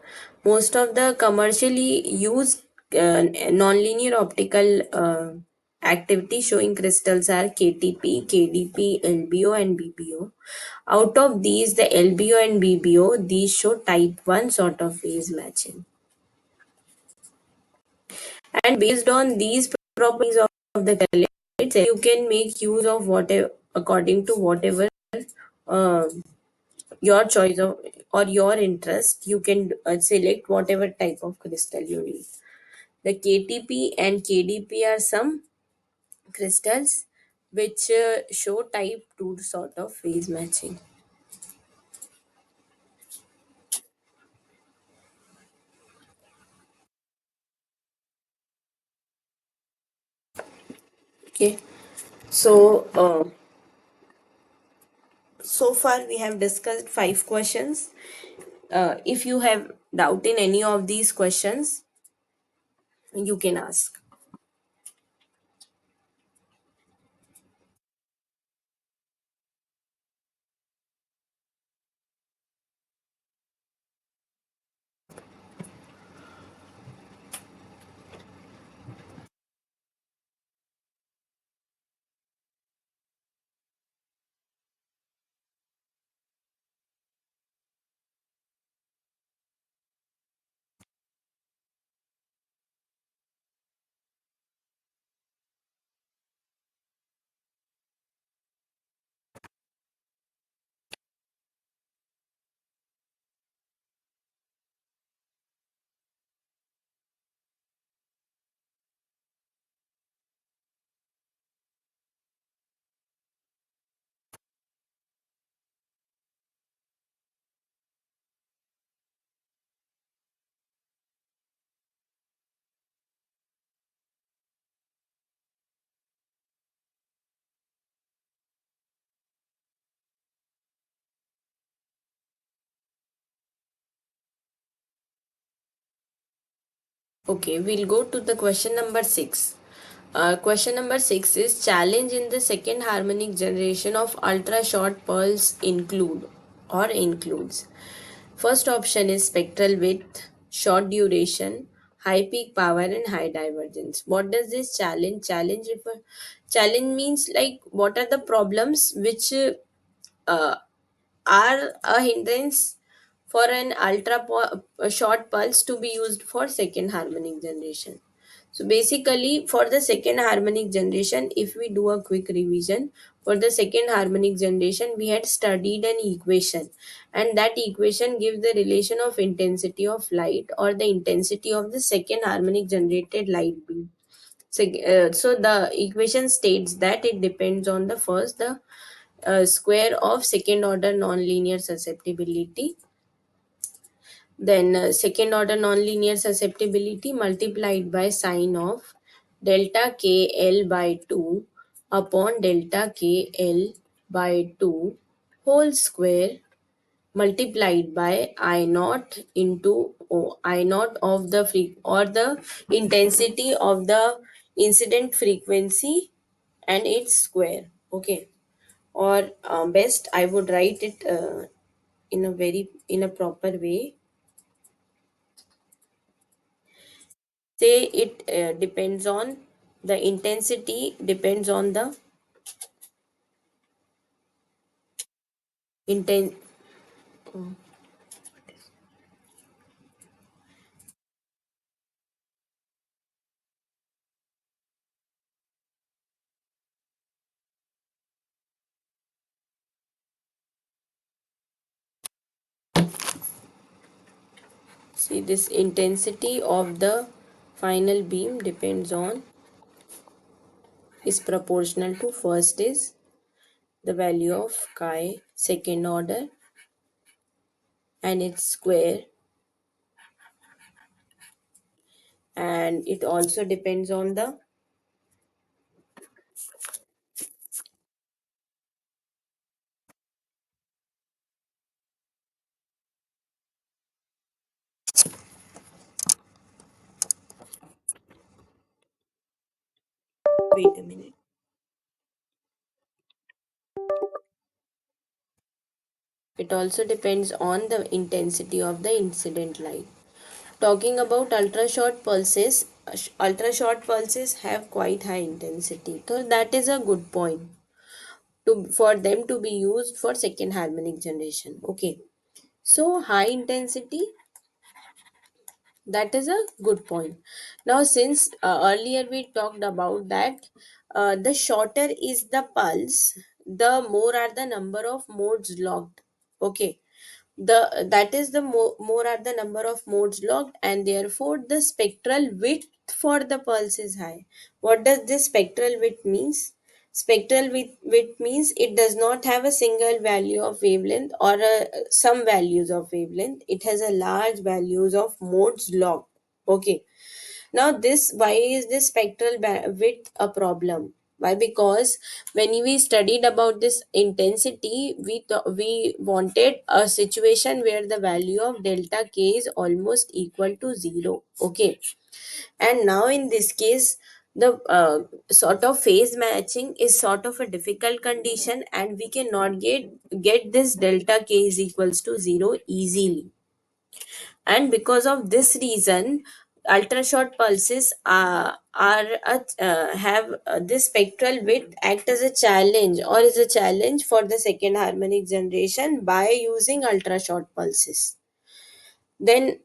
Most of the commercially used nonlinear optical activity showing crystals are KTP, KDP, LBO, and BBO. Out of these, the LBO and BBO, these show type 1 sort of phase matching. And based on these properties of the catalytes, you can make use of whatever according to whatever uh, your choice of or your interest. You can select whatever type of crystal you need. The KTP and KDP are some crystals which show type 2 sort of phase matching. Okay. So So far we have discussed 5 questions. If you have doubt in any of these questions, you can ask. Okay, we'll go to the question number 6. Question number 6 is challenge in the second harmonic generation of ultra short pulse includes. First option is spectral width, short duration, high peak power, and high divergence. What does this challenge refer? Challenge means like what are the problems which uh, are a hindrance for an a short pulse to be used for second harmonic generation. So basically for the second harmonic generation, if we do a quick revision, for the second harmonic generation we had studied an equation, and that equation gives the relation of intensity of light or the intensity of the second harmonic generated light beam. So the equation states that it depends on the square of second order nonlinear susceptibility, then second order nonlinear susceptibility multiplied by sine of delta KL by 2 upon delta KL by 2 whole square multiplied by I naught into I naught of the or the intensity of the incident frequency and its square. Okay, or best I would write it in a proper way. Say it depends on the intensity depends on the inten see this intensity of the final beam depends on is proportional to first is the value of chi second order and its square, and it also depends on the wait a minute. It also depends on the intensity of the incident light. Talking about ultra short pulses have quite high intensity. So that is a good point to for them to be used for second harmonic generation. Okay. So high intensity, that is a good point. Now, since earlier we talked about that the shorter is the pulse, the more are the number of modes logged. Okay, that is the more are the number of modes logged, and therefore the spectral width for the pulse is high. What does this spectral width means? Width means it does not have a single value of wavelength or some values of wavelength. It has a large values of modes logged. Okay, now this why is this spectral width a problem? Why? Because when we studied about this intensity, we wanted a situation where the value of delta k is almost equal to 0. Okay, and now in this case, the sort of phase matching is sort of a difficult condition, and we cannot get this delta k is equals to 0 easily. And because of this reason, ultra short pulses have this spectral width act as a challenge, or is a challenge for the second harmonic generation by using ultra short pulses. Then,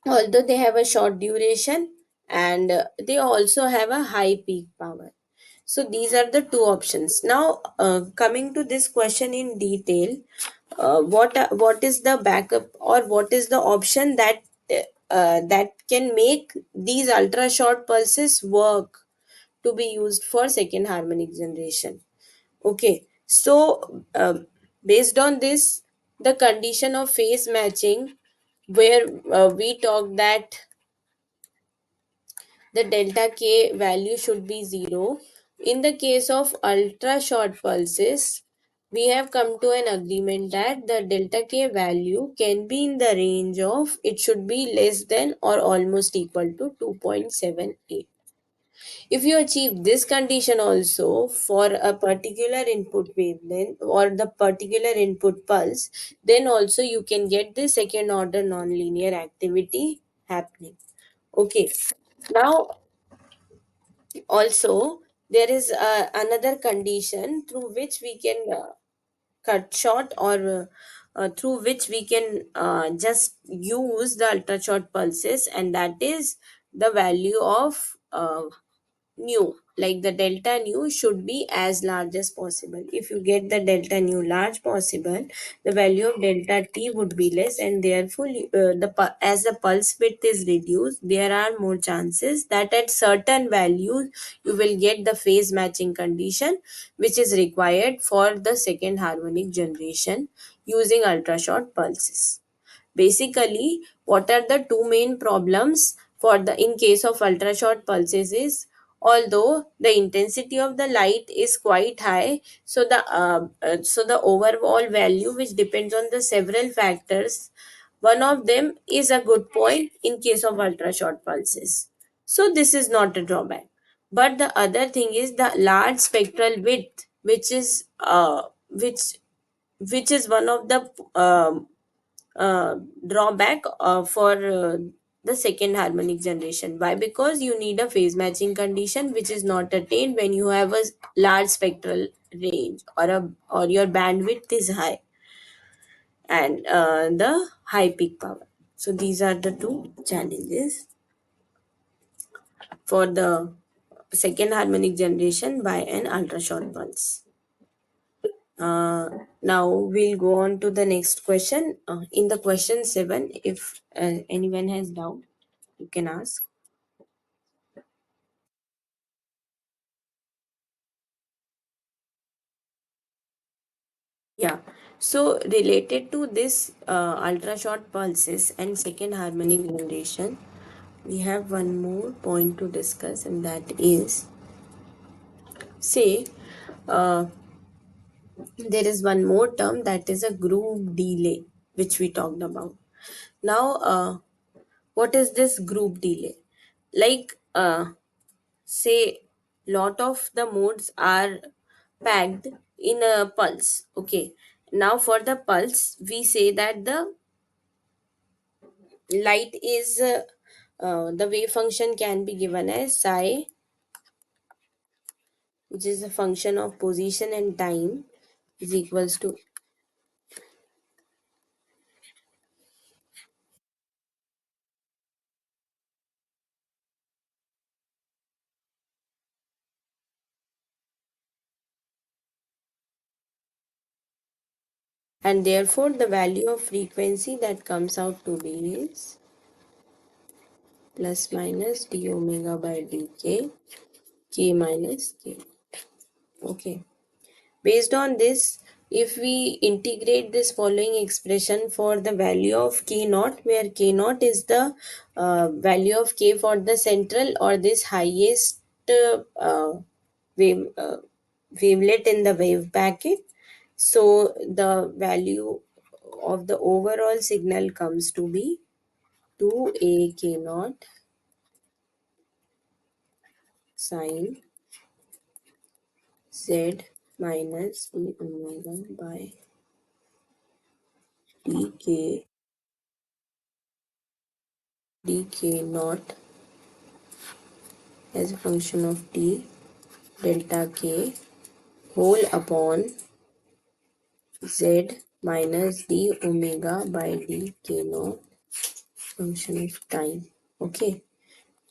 although they have a short duration, and they also have a high peak power. So these are the two options. Now, coming to this question in detail, what is the backup, or what is the option that can make these ultra short pulses work to be used for second harmonic generation? Okay, so based on this, the condition of phase matching, where we talk that the delta k value should be 0. In the case of ultra short pulses, we have come to an agreement that the delta k value can be in the range of, it should be less than or almost equal to 2.78. If you achieve this condition also for a particular input wavelength or the particular input pulse, then also you can get the second order nonlinear activity happening. Okay, now also there is another condition through which we can cut short, or through which we can just use the ultra short pulses, and that is the value of nu, like the delta nu should be as large as possible. If you get the delta nu large possible, the value of delta t would be less, and therefore as the pulse width is reduced, there are more chances that at certain values you will get the phase matching condition which is required for the second harmonic generation using ultra short pulses. Basically, what are the two main problems for the in case of ultra short pulses is, although the intensity of the light is quite high, so the overall value, which depends on the several factors, one of them is a good point in case of ultra short pulses. So this is not a drawback. But the other thing is the large spectral width, which is one of the drawback for the second harmonic generation. Why? Because you need a phase matching condition which is not attained when you have a large spectral range, or your bandwidth is high, and the high peak power. So these are the two challenges for the second harmonic generation by an ultra short pulse. Now we'll go on to the next question. In the question 7, if anyone has doubt, you can ask. Yeah. So related to this ultra short pulses and second harmonic generation, we have one more point to discuss, and that is, say, uh, there is one more term, that is a group delay, which we talked about. Now, what is this group delay? Like, say, lot of the modes are packed in a pulse. Okay, now for the pulse we say that the light is the wave function can be given as psi, which is a function of position and time, is equals to, and therefore the value of frequency that comes out to be is plus minus d omega by dk, k minus k. Okay, based on this, if we integrate this following expression for the value of k naught, where k naught is the value of k for the central or this highest wavelet in the wave packet. So the value of the overall signal comes to be 2a k naught sine z minus d omega by dk dk naught as a function of t delta k whole upon z minus d omega by dk naught function of time. Okay,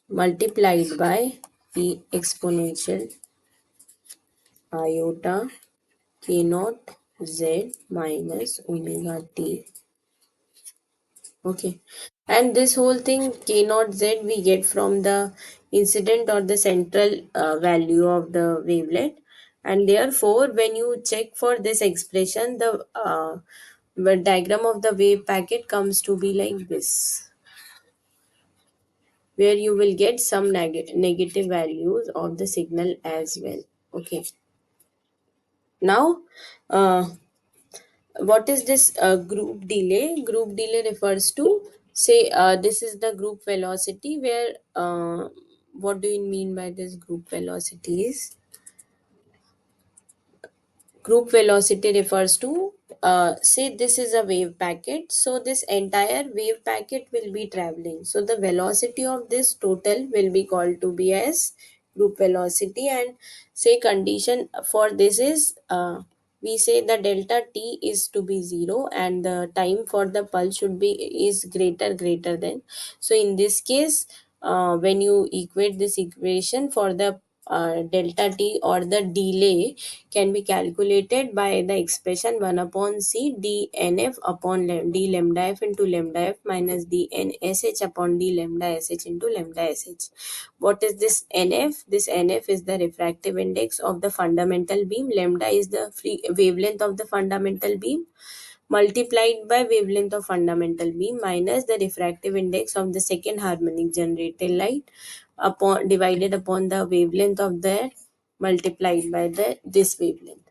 multiplied by e exponential iota k naught z minus omega t. Okay, and this whole thing k naught z we get from the incident or the central value of the wavelet, and therefore when you check for this expression, the diagram of the wave packet comes to be like this, where you will get some negative values of the signal as well. Okay, now uh, what is this group delay? Group delay refers to, say, this is the group velocity, where what do you mean by this group velocity is? Group velocity refers to, say this is a wave packet, so this entire wave packet will be traveling, so the velocity of this total will be called to be as group velocity. And say condition for this is, we say the delta t is to be 0 and the time for the pulse should be is greater than. So in this case, when you equate this equation for the delta t or the delay can be calculated by the expression 1 upon c d nf upon d lambda f into lambda f minus d n sh upon d lambda sh into lambda sh. What is this nf? This nf is the refractive index of the fundamental beam. Lambda is the free wavelength of the fundamental beam multiplied by wavelength of fundamental beam minus the refractive index of the second harmonic generated light upon divided upon the wavelength of the multiplied by the this wavelength.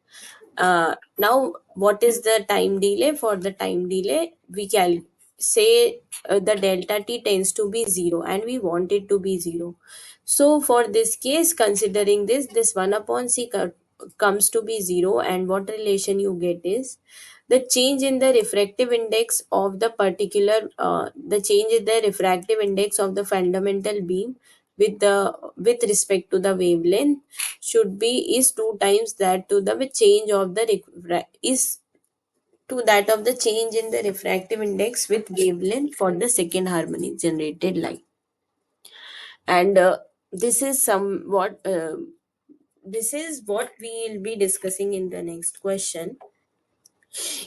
Now what is the time delay? For the time delay we can say the delta t tends to be 0 and we want it to be 0. So for this case, considering this 1 upon c comes to be 0, and what relation you get is the change in the refractive index of the particular the change in the refractive index of the fundamental beam with respect to the wavelength should be is two times that to the change of the is to that of the change in the refractive index with wavelength for the second harmonic generated light. And this is somewhat this is what we will be discussing in the next question.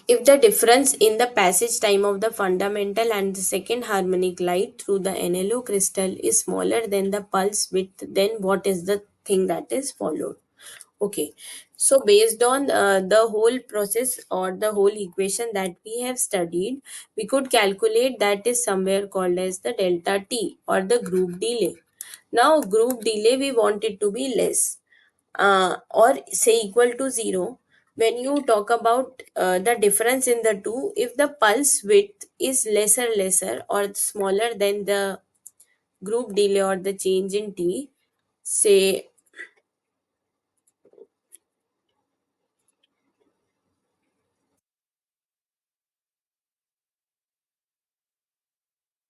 If the difference in the passage time of the fundamental and the second harmonic light through the NLO crystal is smaller than the pulse width, then what is the thing that is followed? Okay, so based on the whole process or the whole equation that we have studied, we could calculate that is somewhere called as the delta t or the group delay. Now, group delay we want it to be less or say equal to 0. When you talk about the difference in the two, if the pulse width is lesser or smaller than the group delay or the change in t, say,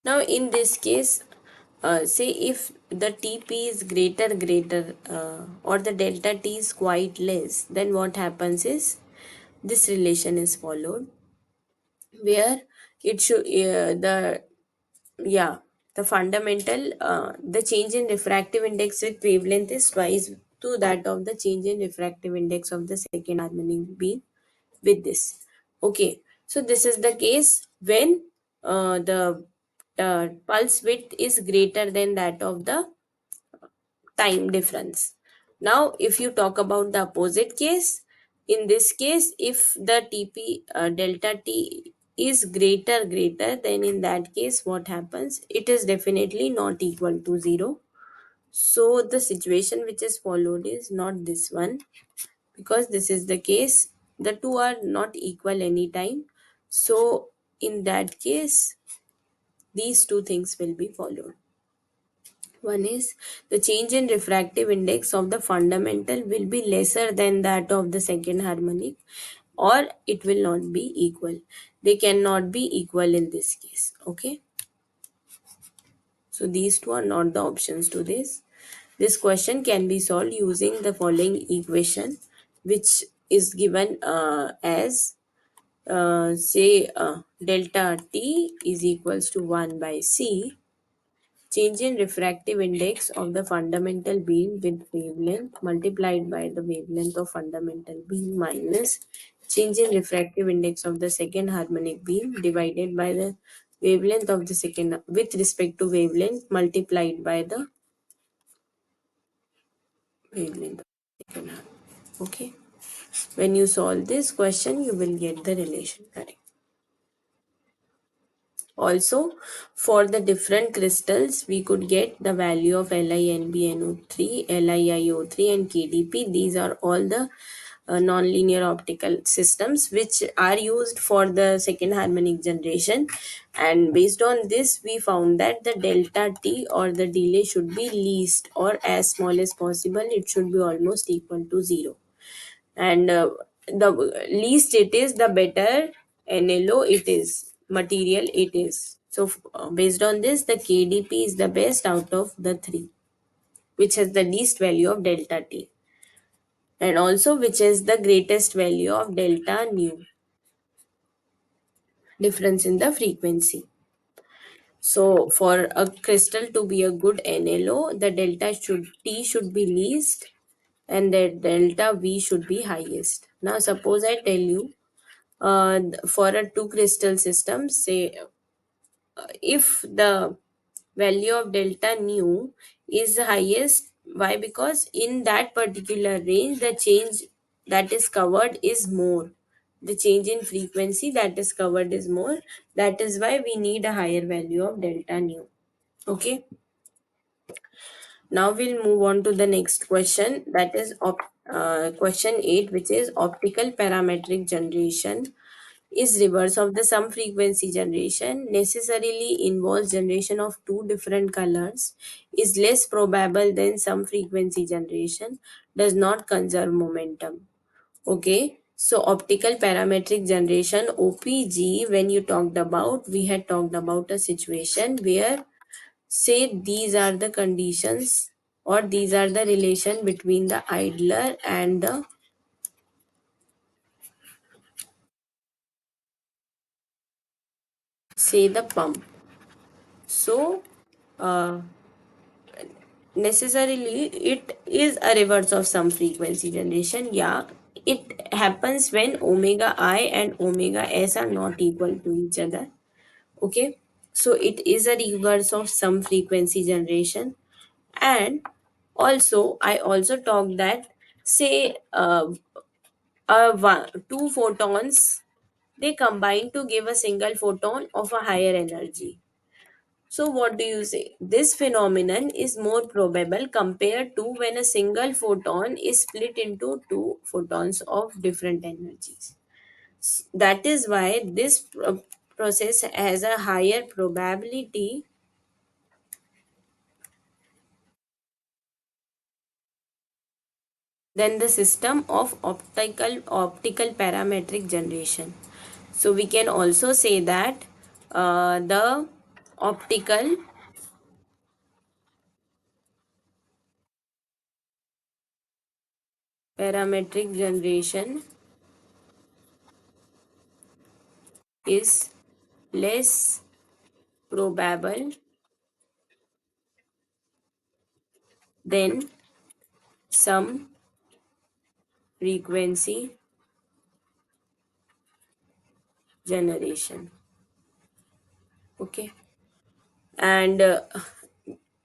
now in this case, say if the TP is greater or the delta T is quite less, then what happens is this relation is followed, where it should the yeah the fundamental the change in refractive index with wavelength is twice to that of the change in refractive index of the second harmonic beam with this. Okay, so this is the case when the pulse width is greater than that of the time difference. Now, if you talk about the opposite case, in this case, if the TP delta T is greater, then in that case, what happens? It is definitely not equal to 0. So the situation which is followed is not this one, because this is the case the two are not equal anytime. So in that case, these two things will be followed. One is the change in refractive index of the fundamental will be lesser than that of the second harmonic, or it will not be equal. They cannot be equal in this case. Okay. So these two are not the options to this. This question can be solved using the following equation, which is given as say delta t is equals to 1 by c, change in refractive index of the fundamental beam with wavelength multiplied by the wavelength of fundamental beam minus change in refractive index of the second harmonic beam divided by the wavelength of the second with respect to wavelength multiplied by the wavelength of the second harmonic. Okay. When you solve this question, you will get the relation correct. Also, for the different crystals, we could get the value of LiNbNO3, LiIO3, and KDP. These are all the nonlinear optical systems which are used for the second harmonic generation. And based on this, we found that the delta T or the delay should be least or as small as possible. It should be almost equal to 0. And the least it is, the better NLO it is, material it is. So based on this, the KDP is the best out of the three, which has the least value of delta T, and also which is the greatest value of delta nu, difference in the frequency. So for a crystal to be a good NLO, the delta should T should be least and the delta V should be highest. Now suppose I tell you, for a two crystal system, say if the value of delta nu is the highest, why? Because in that particular range, the change that is covered is more. The change in frequency that is covered is more. That is why we need a higher value of delta nu. Okay. Now we'll move on to the next question, that is question 8, which is optical parametric generation is reverse of the sum frequency generation, necessarily involves generation of two different colors, is less probable than sum frequency generation, does not conserve momentum. Okay, so optical parametric generation OPG, when you talked about, we had talked about a situation where, say, these are the conditions or these are the relation between the idler and the, say, the pump. So uh, necessarily it is a reverse of some frequency generation. Yeah, it happens when omega I and omega s are not equal to each other. Okay, so it is a reverse of some frequency generation. And also I also talked that, say, two photons, they combine to give a single photon of a higher energy. So, what do you say? This phenomenon is more probable compared to when a single photon is split into two photons of different energies. That is why this process has a higher probability than the system of optical parametric generation. So, we can also say that the optical parametric generation is less probable than some frequency generation. Okay. And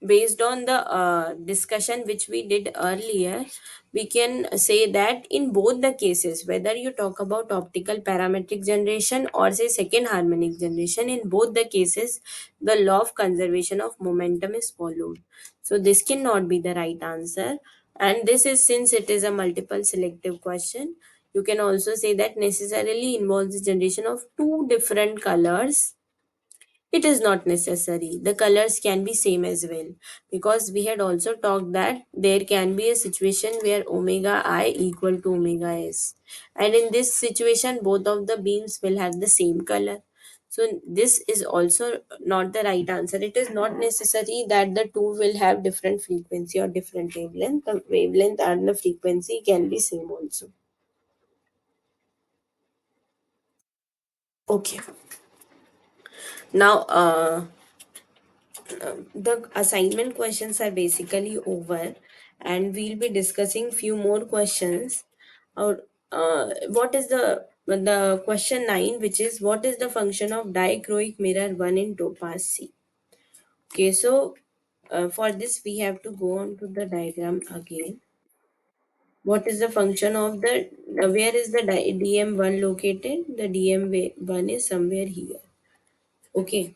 based on the discussion which we did earlier, we can say that in both the cases, whether you talk about optical parametric generation or say second harmonic generation, in both the cases the law of conservation of momentum is followed. So this cannot be the right answer, and this is since it is a multiple selective question. You can also say that necessarily involves the generation of two different colors. It is not necessary. The colors can be same as well, because we had also talked that there can be a situation where omega I equal to omega s, and in this situation both of the beams will have the same color. So this is also not the right answer. It is not necessary that the two will have different frequency or different wavelength. The wavelength and the frequency can be same also. Okay. Now, the assignment questions are basically over, and we'll be discussing few more questions. Or what is the question 9, which is what is the function of dichroic mirror 1 in topaz C? Okay, so for this we have to go on to the diagram again. What is the function of where is the dm1 located? The dm1 is somewhere here. Okay.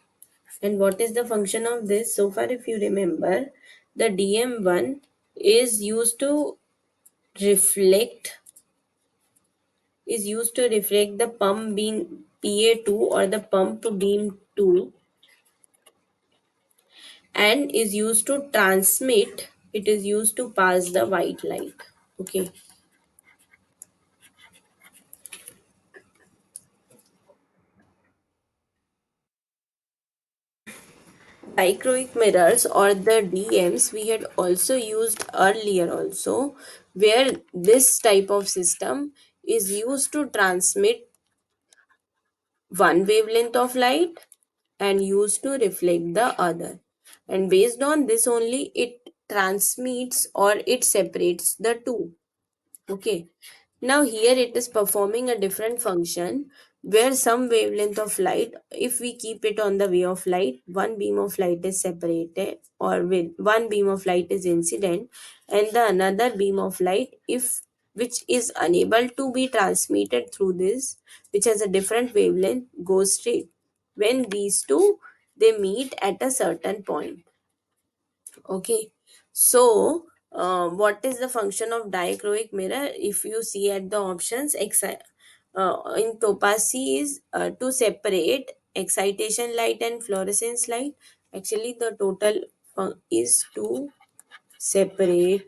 And what is the function of this? So far, if you remember, the DM1 is reflect used to reflect the pump beam PA2 or the pump beam 2, and is used to transmit, it is used to pass the white light. Okay. Dichroic mirrors or the DMs we had also used earlier also, where this type of system is used to transmit one wavelength of light and used to reflect the other, and based on this only it transmits or it separates the two. Okay. Now here it is performing a different function, where some wavelength of light, if we keep it on the way of light, one beam of light is separated, or with one beam of light is incident, and the another beam of light, if which is unable to be transmitted through this, which has a different wavelength, goes straight. When these two they meet at a certain point. Okay, so what is the function of dichroic mirror? If you see at the options, in topaz C is to separate excitation light and fluorescence light. Actually, the total is to separate.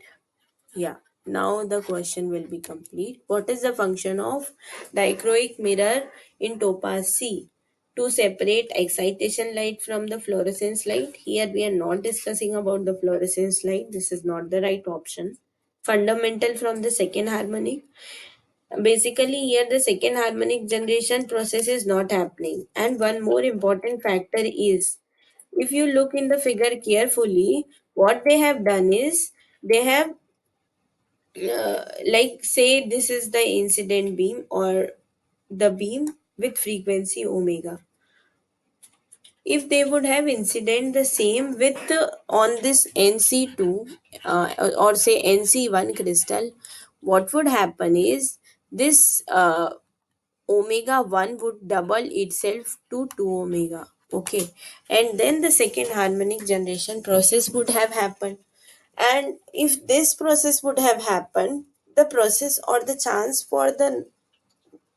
Yeah, now the question will be complete. What is the function of dichroic mirror in topaz C? To separate excitation light from the fluorescence light. Here we are not discussing about the fluorescence light. This is not the right option. Fundamental from the second harmonic. Basically, here the second harmonic generation process is not happening. And one more important factor is, if you look in the figure carefully, what they have done is they have like say this is the incident beam or the beam with frequency omega. If they would have incident the same with on this nc2 or say nc1 crystal, what would happen is this omega 1 would double itself to 2 omega. Okay, and then the second harmonic generation process would have happened. And if this process would have happened, the process or the chance for the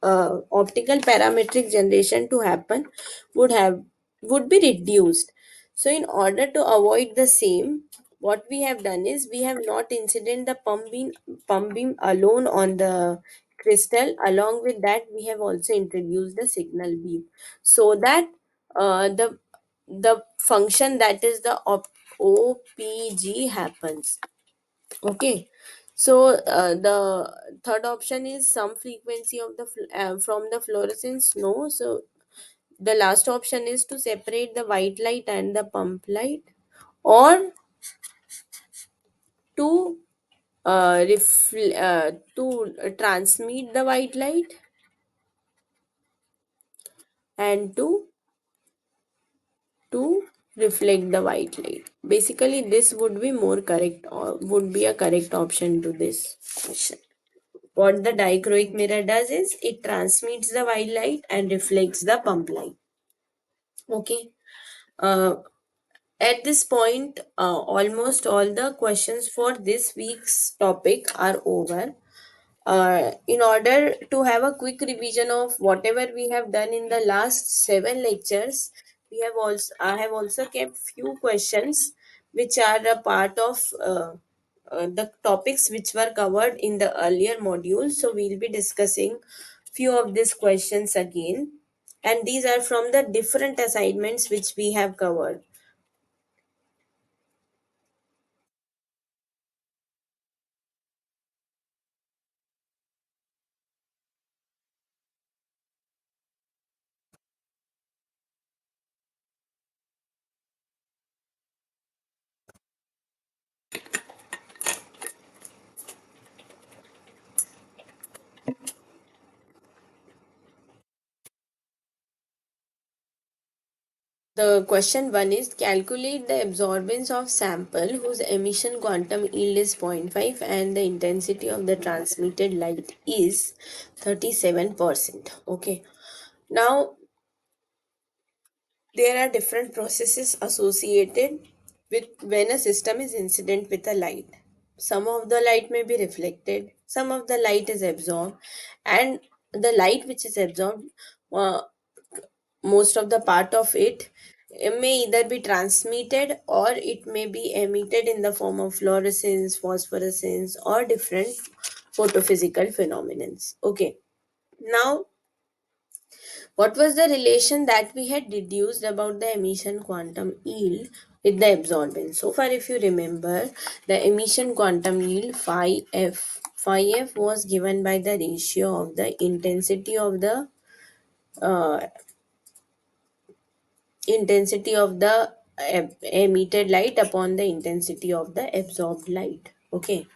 optical parametric generation to happen would have would be reduced. So in order to avoid the same, what we have done is we have not incident the pump beam alone on the crystal. Along with that, we have also introduced the signal beam, so that the function, that is the OPG, happens. Okay. So the third option is some frequency of the from the fluorescence. No. So the last option is to separate the white light and the pump light, or to transmit the white light and to reflect the white light. Basically, this would be more correct or would be a correct option to this question. What the dichroic mirror does is it transmits the white light and reflects the pump light. Okay. Uh, at this point, almost all the questions for this week's topic are over. In order to have a quick revision of whatever we have done in the last 7 lectures, I have also kept few questions which are a part of the topics which were covered in the earlier module. So we'll be discussing few of these questions again, and these are from the different assignments which we have covered. The question one is calculate the absorbance of sample whose emission quantum yield is zero point 0.5 and the intensity of the transmitted light is 37%. Okay. Now there are different processes associated with when a system is incident with a light. Some of the light may be reflected, some of the light is absorbed, and the light which is absorbed, uh, most of the part of it may either be transmitted or it may be emitted in the form of fluorescence, phosphorescence, or different photophysical phenomena. Okay. Now, what was the relation that we had deduced about the emission quantum yield with the absorbance? So far, if you remember, the emission quantum yield phi f. Phi f was given by the ratio of the uh, intensity of the emitted light upon the intensity of the absorbed light. Okay.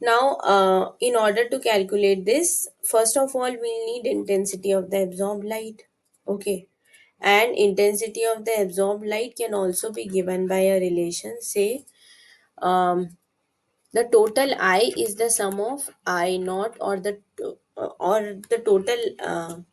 Now, in order to calculate this, first of all, we'll need intensity of the absorbed light. Okay. And intensity of the absorbed light can also be given by a relation. Say, um, the total I is the sum of I naught or the total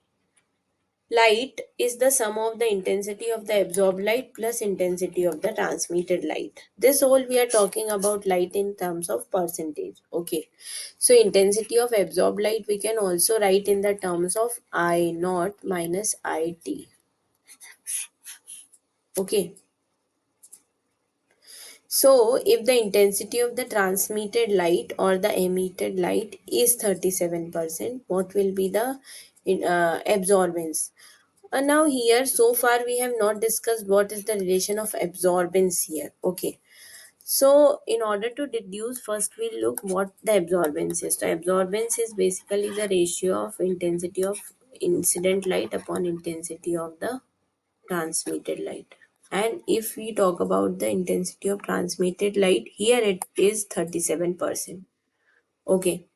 light is the sum of the intensity of the absorbed light plus intensity of the transmitted light. This whole we are talking about light in terms of percentage. Okay. So intensity of absorbed light we can also write in the terms of I naught minus IT. Okay. So if the intensity of the transmitted light or the emitted light is 37%, what will be the absorbance? Now here so far we have not discussed what is the relation of absorbance here. Okay. So in order to deduce, first we'll look what the absorbance is. So absorbance is basically the ratio of intensity of incident light upon intensity of the transmitted light. And if we talk about the intensity of transmitted light, here it is 37%. Okay.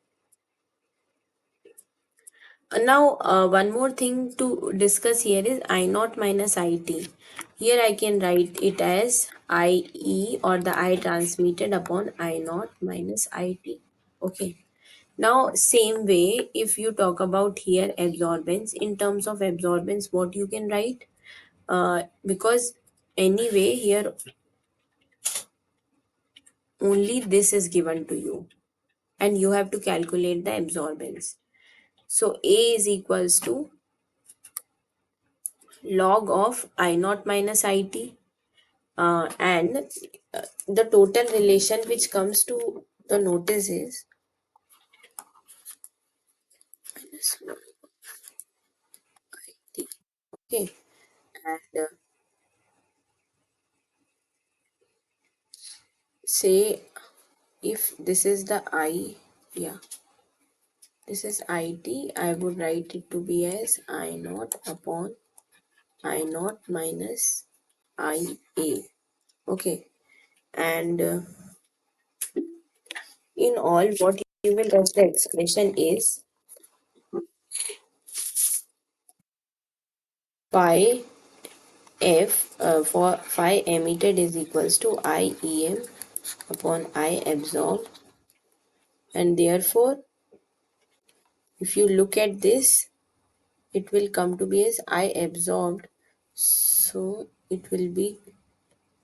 Now, one more thing to discuss here is I naught minus IT. Here I can write it as IE or the I transmitted upon I naught minus IT. Okay. Now, same way, if you talk about here absorbance, in terms of absorbance, what you can write? Because anyway, here only this is given to you and you have to calculate the absorbance. So, A is equals to log of I naught minus IT, and the total relation which comes to the notice is minus log IT. Okay, and say if this is the I, yeah, this is IT, I would write it to be as I naught upon I naught minus IA. Okay, and in all, what you will get the expression is pi F for phi emitted is equals to I EM upon I absorbed, and therefore if you look at this, it will come to be as I absorbed, so it will be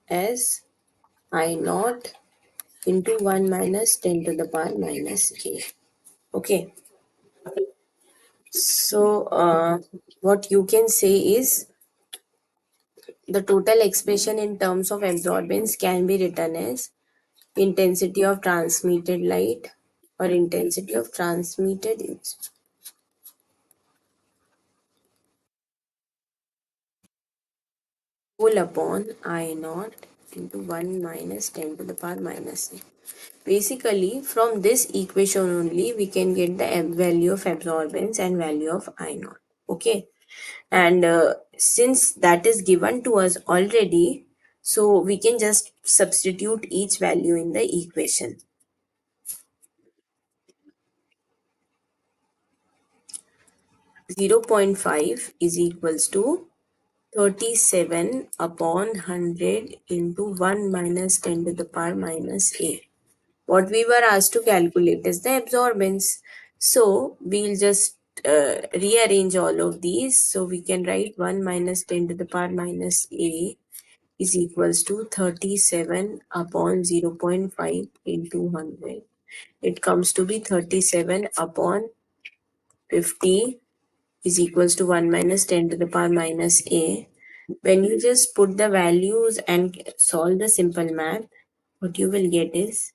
as I naught into 1 minus 10 to the power minus k. Okay, so what you can say is the total expression in terms of absorbance can be written as intensity of transmitted light or intensity of transmitted whole upon I naught into 1 minus 10 to the power minus a. Basically, from this equation only, we can get the value of absorbance and value of I naught. Okay. And since that is given to us already, so we can just substitute each value in the equation. 0.5 is equals to 37 upon 100 into 1 minus 10 to the power minus a. What we were asked to calculate is the absorbance. So we'll just rearrange all of these. So we can write 1 minus 10 to the power minus a is equals to 37 upon 0.5 into 100. It comes to be 37 upon 50 is equals to 1 minus 10 to the power minus a. When you just put the values and solve the simple math, what you will get is,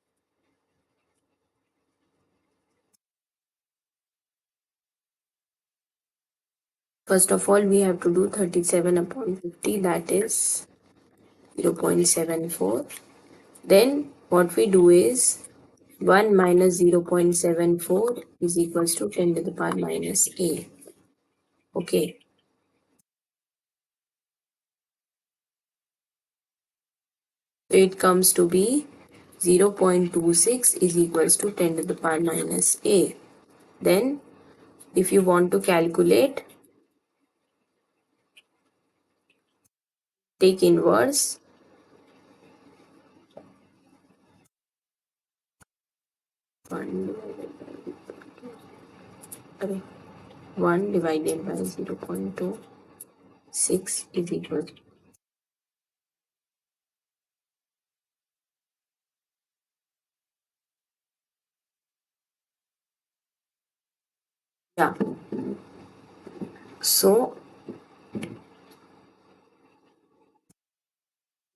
first of all, we have to do 37 upon 50, that is 0.74. Then what we do is 1 minus 0.74 is equals to 10 to the power minus a. Okay. So it comes to be 0.26 is equals to 10 to the power minus a. Then if you want to calculate, take inverse 1, sorry, 1 divided by 0.26 is equal to, yeah. So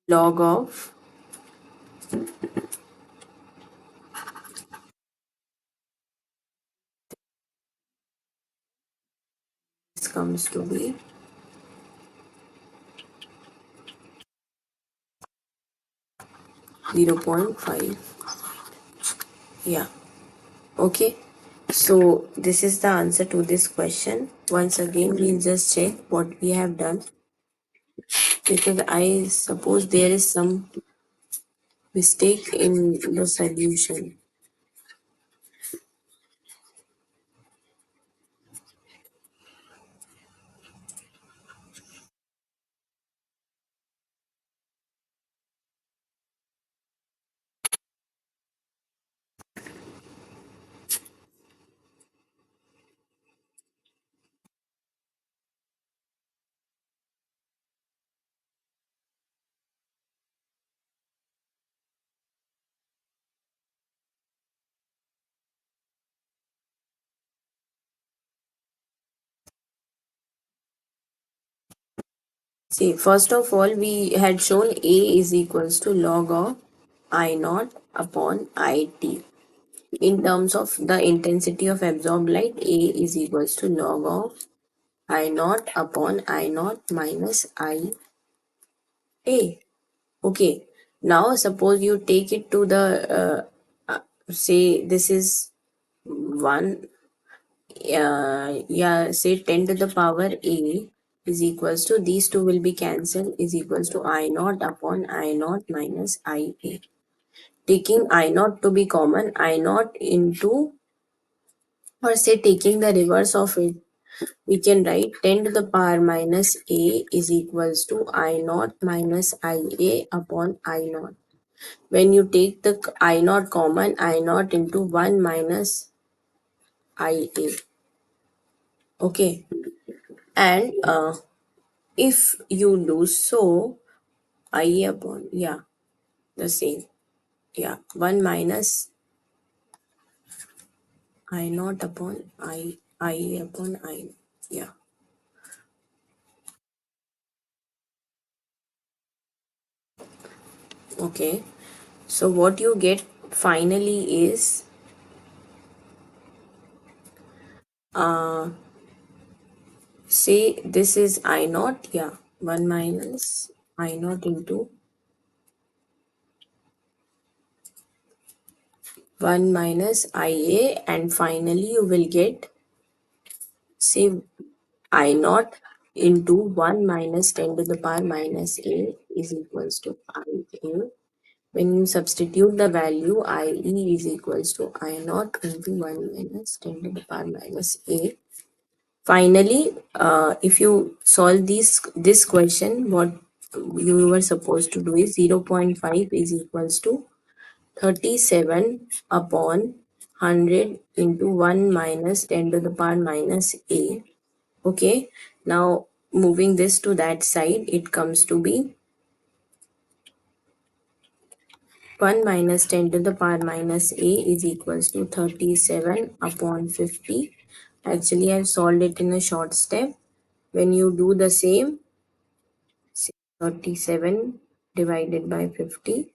log of this comes to be 0.5. Yeah. Okay. So this is the answer to this question. Once again, we'll just check what we have done, because I suppose there is some mistake in the solution. See, first of all, we had shown A is equals to log of I naught upon IT. In terms of the intensity of absorbed light, A is equals to log of I naught upon I naught minus I A. Okay. Now suppose you take it to the say this is 1, yeah, say 10 to the power a is equals to, these two will be cancelled, is equals to I naught upon I naught minus I A. Taking I naught to be common, I naught into, or say taking the reverse of it, we can write 10 to the power minus a is equals to I naught minus IA upon I naught. When you take the I naught common, I naught into 1 minus IA. Okay. And if you do so, IA upon, yeah, the same. Yeah, 1 minus I naught upon IA upon I. Yeah. Okay. So what you get finally is uh say this is I naught, yeah, 1 minus I naught into 1 minus IA, and finally you will get, say, I naught into 1 minus 10 to the power minus A is equals to IA. When you substitute the value, IE is equals to I naught into 1 minus 10 to the power minus A. Finally, if you solve this question, what you were supposed to do is 0.5 is equals to 37 upon 100 into 1 minus 10 to the power minus A. Okay, now moving this to that side, it comes to be 1 minus 10 to the power minus A is equals to 37 upon 50. Actually, I've solved it in a short step. When you do the same, 37 divided by 50,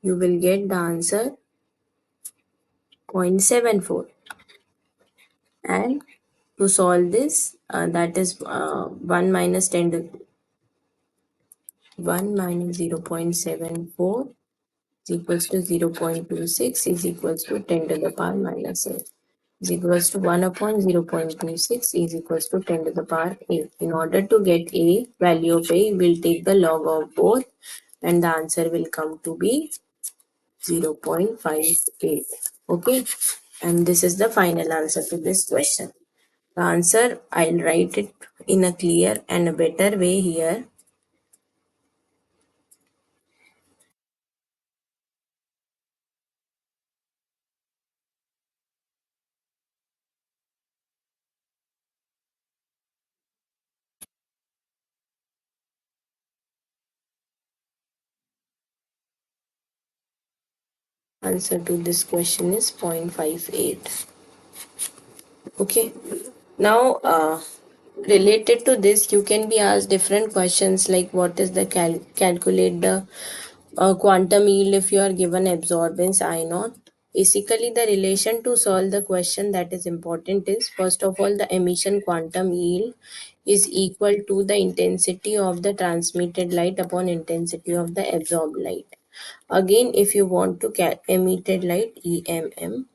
you will get the answer 0.74. And to solve this, that is 1 minus 10 to 1 minus 0.74 is equals to 0.26 is equals to 10 to the power minus 8 is equals to 1 upon 0.26 is equals to 10 to the power 8. In order to get a value of a, we'll take the log of both, and the answer will come to be 0.58. Okay, and this is the final answer to this question. The answer, I'll write it in a clear and a better way here. Answer to this question is 0.58. Okay. Now, related to this, you can be asked different questions like what is the calculate the quantum yield if you are given absorbance I naught. Basically, the relation to solve the question that is important is, first of all, the emission quantum yield is equal to the intensity of the transmitted light upon intensity of the absorbed light. Again, if you want to emitted light, EMM,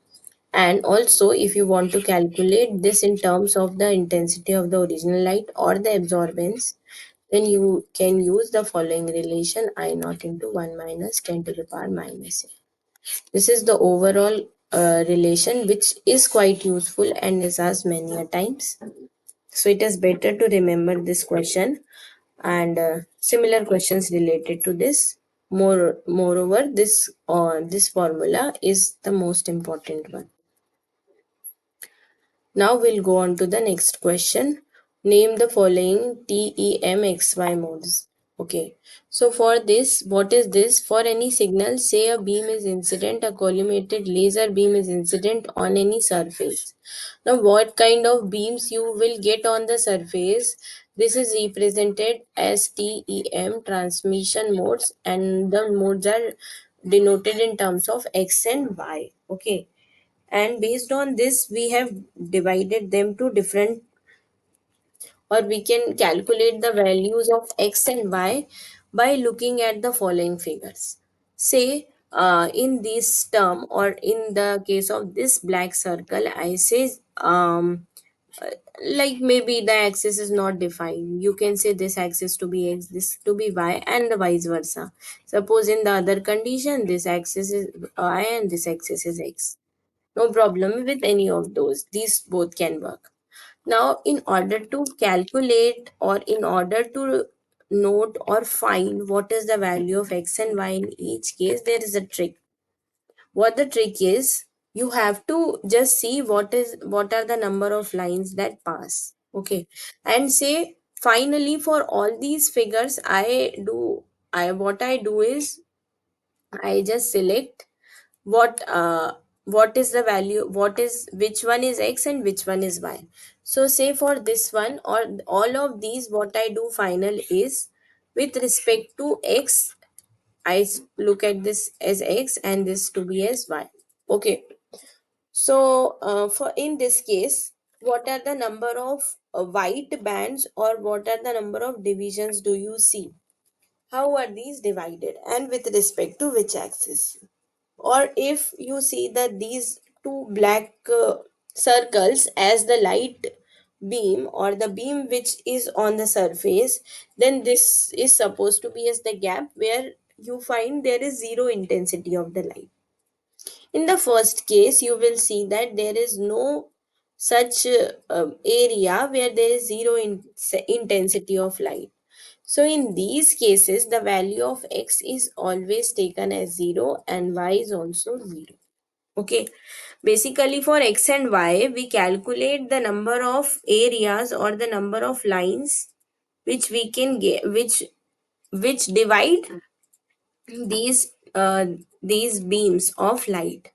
and also if you want to calculate this in terms of the intensity of the original light or the absorbance, then you can use the following relation, I naught into 1 minus 10 to the power minus a. This is the overall relation, which is quite useful and is asked many a times. So it is better to remember this question and similar questions related to this. Moreover, this formula is the most important one. Now we'll go on to the next question. Name the following TEMXY modes. Okay. So for this, what is this? For any signal, say a beam is incident, a collimated laser beam is incident on any surface. Now what kind of beams you will get on the surface? This is represented as TEM transmission modes, and the modes are denoted in terms of X and Y. Okay, and based on this we have divided them to different, or we can calculate the values of x and y by looking at the following figures. Say in this term, or in the case of this black circle, I say uh, like maybe the axis is not defined. You can say this axis to be x, this to be y, and vice versa. Suppose in the other condition, this axis is y and this axis is x. No problem with any of those. These both can work. Now, in order to calculate or in order to note or find what is the value of x and y in each case, there is a trick. What the trick is, you have to just see what are the number of lines that pass. Okay, and say finally for all these figures, I what I do is I just select what uh what is the value, what is which one is x and which one is y. So say for this one or all of these, what I do final is with respect to x, look at this as x and this to be as y. Okay, so for in this case, what are the number of white bands or what are the number of divisions do you see? How are these divided and with respect to which axis? Or if you see that these two black circles as the light beam or the beam which is on the surface, then this is supposed to be as the gap where you find there is zero intensity of the light. In the first case, you will see that there is no such area where there is zero intensity of light. So in these cases, the value of x is always taken as 0 and y is also 0. Okay. Basically for x and y, we calculate the number of areas or the number of lines which we can get, which divide these beams of light.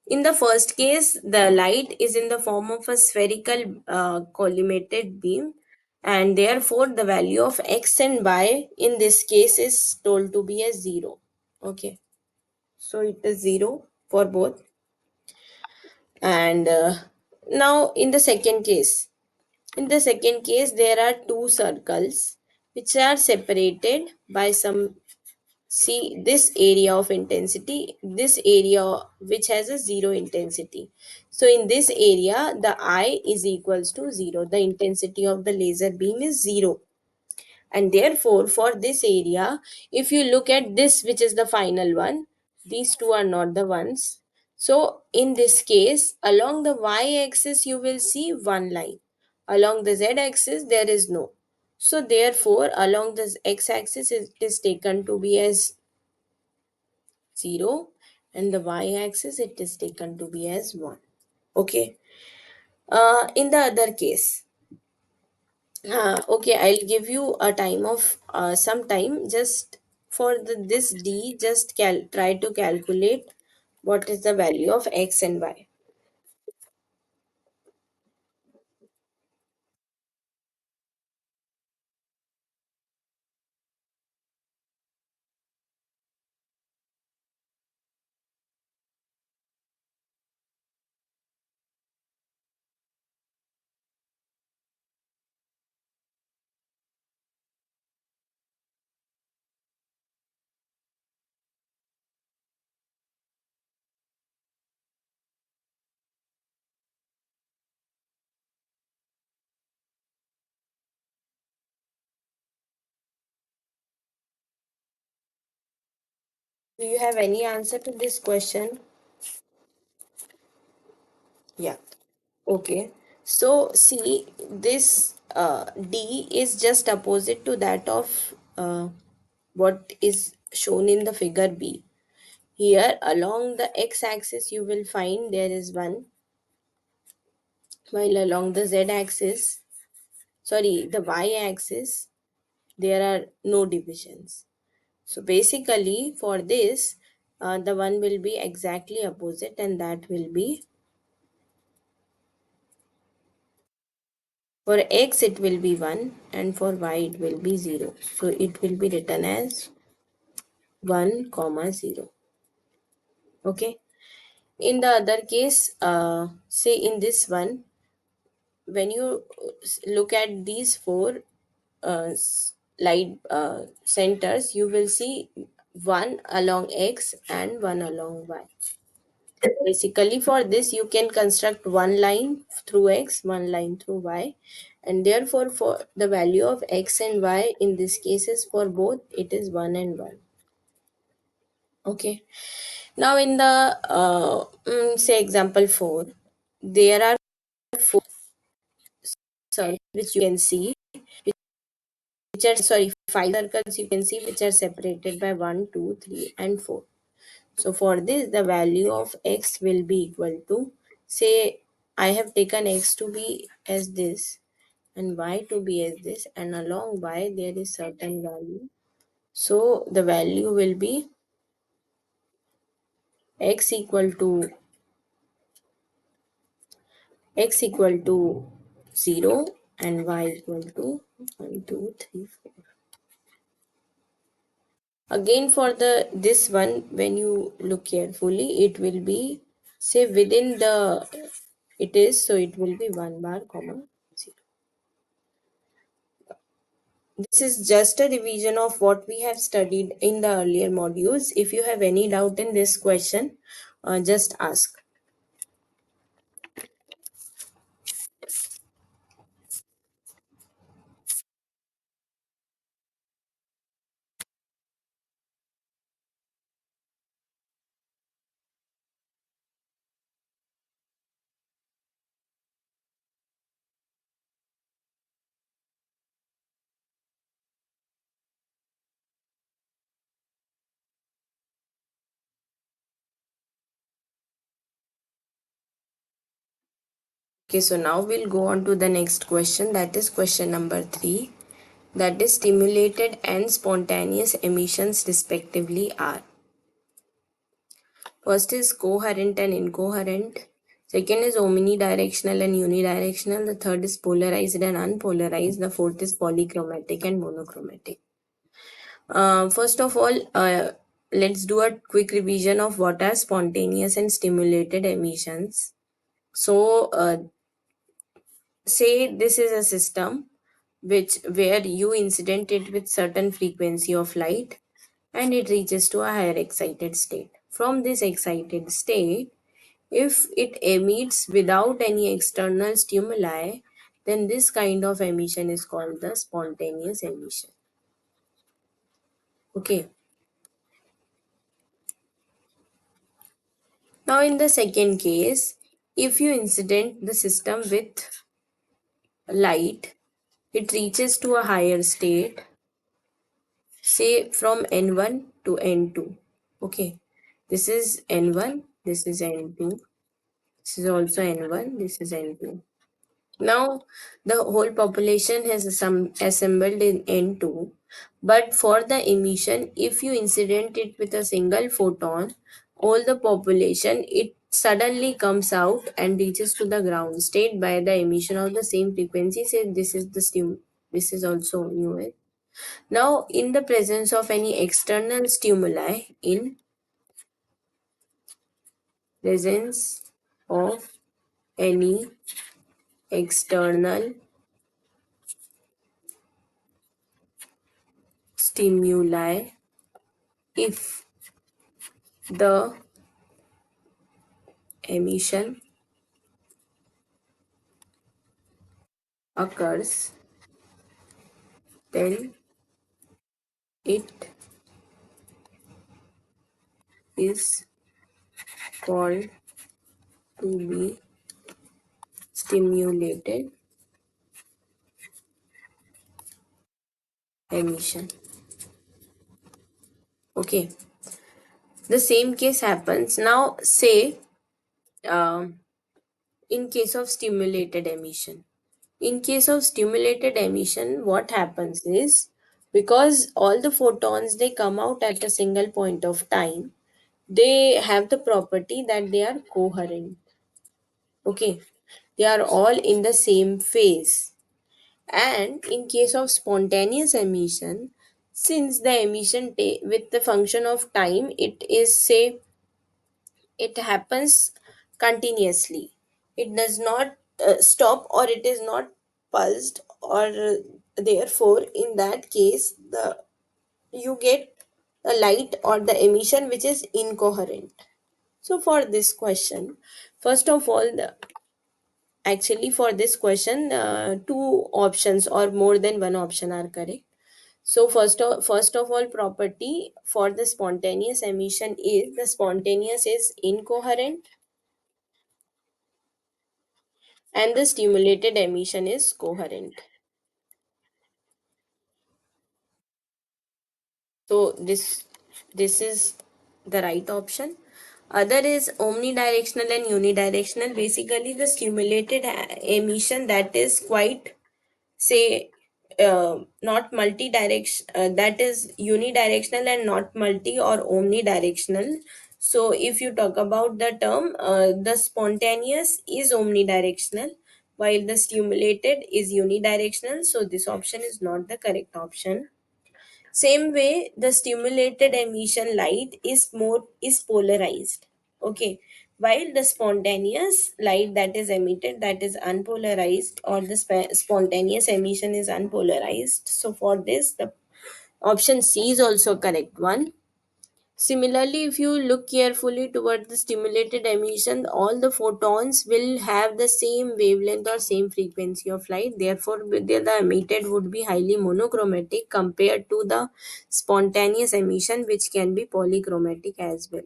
In the first case, the light is in the form of a spherical collimated beam, and therefore the value of x and y in this case is told to be as 0. Okay, so it is 0 for both. And now in the second case, there are two circles which are separated by some. See this area of intensity, this area which has a zero intensity. So in this area, the I is equals to 0. The intensity of the laser beam is 0. And therefore, for this area, if you look at this, which is the final one, these two are not the ones. So in this case, along the y-axis, you will see one line. Along the z-axis, there is no. So therefore, along the x-axis, it is taken to be as 0 and the y-axis it is taken to be as 1. Okay, in the other case, okay, I'll give you a time of some time just for this d, just try to calculate what is the value of x and y. Do you have any answer to this question? Yeah. Okay, so see this D is just opposite to that of what is shown in the figure B. Here along the x-axis you will find there is 1, while along the z-axis, sorry, the y-axis, there are no divisions. So basically for this, the one will be exactly opposite and that will be, for x it will be 1 and for y it will be 0. So it will be written as 1 comma 0. Okay. In the other case, say in this one, when you look at these four light centers, you will see one along x and one along y. Basically, for this, you can construct one line through x, one line through y, and therefore, for the value of x and y in this cases for both, it is 1 and 1. Okay. Now, in the say example 4, there are four which you can see, which are sorry, five circles you can see which are separated by 1, 2, 3, and 4. So for this, the value of x will be equal to, say, I have taken x to be as this and y to be as this, and along y there is certain value. So the value will be x equal to x equal to 0 and y equal to 1, 2, 3, 4. Again for the this one, when you look carefully, it will be, say, within the, it is, so it will be 1 bar comma 0. This is just a revision of what we have studied in the earlier modules. If you have any doubt in this question, just ask. Okay, so now we'll go on to the next question, that is question number 3, that is stimulated and spontaneous emissions respectively are. First is coherent and incoherent. Second is omnidirectional and unidirectional. The third is polarized and unpolarized. The fourth is polychromatic and monochromatic. First of all, let's do a quick revision of what are spontaneous and stimulated emissions. So, say this is a system which where you incident it with certain frequency of light and it reaches to a higher excited state. From this excited state, if it emits without any external stimuli, then this kind of emission is called the spontaneous emission. Okay. Now, in the second case, if you incident the system with light, it reaches to a higher state, say from N1 to N2. Okay. This is N1, this is N2, this is also N1, this is N2. Now, the whole population has some assembled in N2, but for the emission, if you incident it with a single photon, all the population, it suddenly comes out and reaches to the ground state by the emission of the same frequency. Say this is the this is also new. Now, in the presence of any external stimuli, in presence of any external stimuli, if the emission occurs, then it is called to be stimulated emission. Okay, the same case happens. Now, say um, in case of stimulated emission. In case of stimulated emission, what happens is, because all the photons they come out at a single point of time, they have the property that they are coherent. Okay, they are all in the same phase. And in case of spontaneous emission, since the emission with the function of time, it is, say, it happens continuously. It does not stop, or it is not pulsed, or therefore in that case the you get a light or the emission which is incoherent. So for this question, first of all, actually for this question, two options or more than one option are correct. So first of all, property for the spontaneous emission is the spontaneous is incoherent. and the stimulated emission is coherent. So this is the right option. Other is omnidirectional and unidirectional. Basically, the stimulated emission that is quite, say, not multi-direction, that is unidirectional and not multi or omnidirectional. So if you talk about the term, the spontaneous is omnidirectional while the stimulated is unidirectional, so this option is not the correct option. Same way, the stimulated emission light is polarized. Okay. While the spontaneous light that is emitted, that is unpolarized, or the spontaneous emission is unpolarized. So for this, the option C is also correct one. Similarly, if you look carefully toward the stimulated emission, all the photons will have the same wavelength or same frequency of light. Therefore, the emitted would be highly monochromatic compared to the spontaneous emission, which can be polychromatic as well.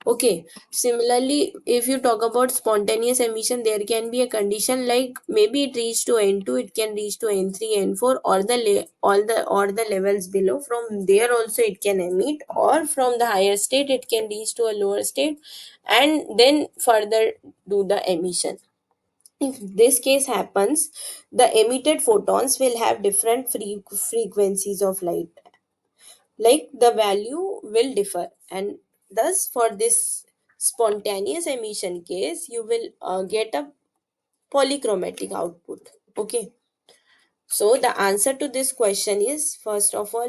Okay. Similarly, if you talk about spontaneous emission, there can be a condition like maybe it reach to N2, it can reach to N3, N4, or all the levels below. From there also it can emit, or from the higher state it can reach to a lower state, and then further do the emission. If this case happens, the emitted photons will have different frequencies of light, like the value will differ, and thus for this spontaneous emission case you will get a polychromatic output. Okay. So the answer to this question is, first of all,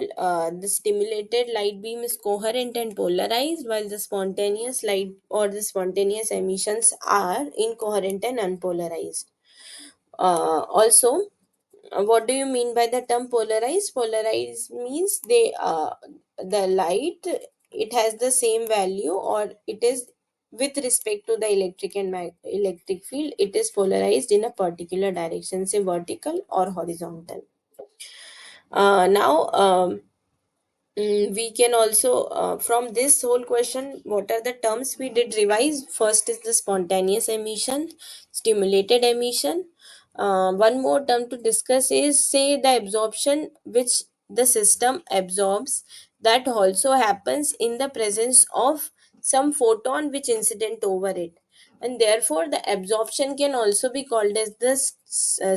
the stimulated light beam is coherent and polarized, while the spontaneous light or the spontaneous emissions are incoherent and unpolarized. Also, what do you mean by the term polarized? Polarized means the light, it has the same value, or it is with respect to the electric and electric field, it is polarized in a particular direction, say vertical or horizontal. Now, we can also, from this whole question, what are the terms we did revise? First is the spontaneous emission, stimulated emission. One more term to discuss is, say, the absorption which the system absorbs, that also happens in the presence of some photon which incident over it, and therefore the absorption can also be called as the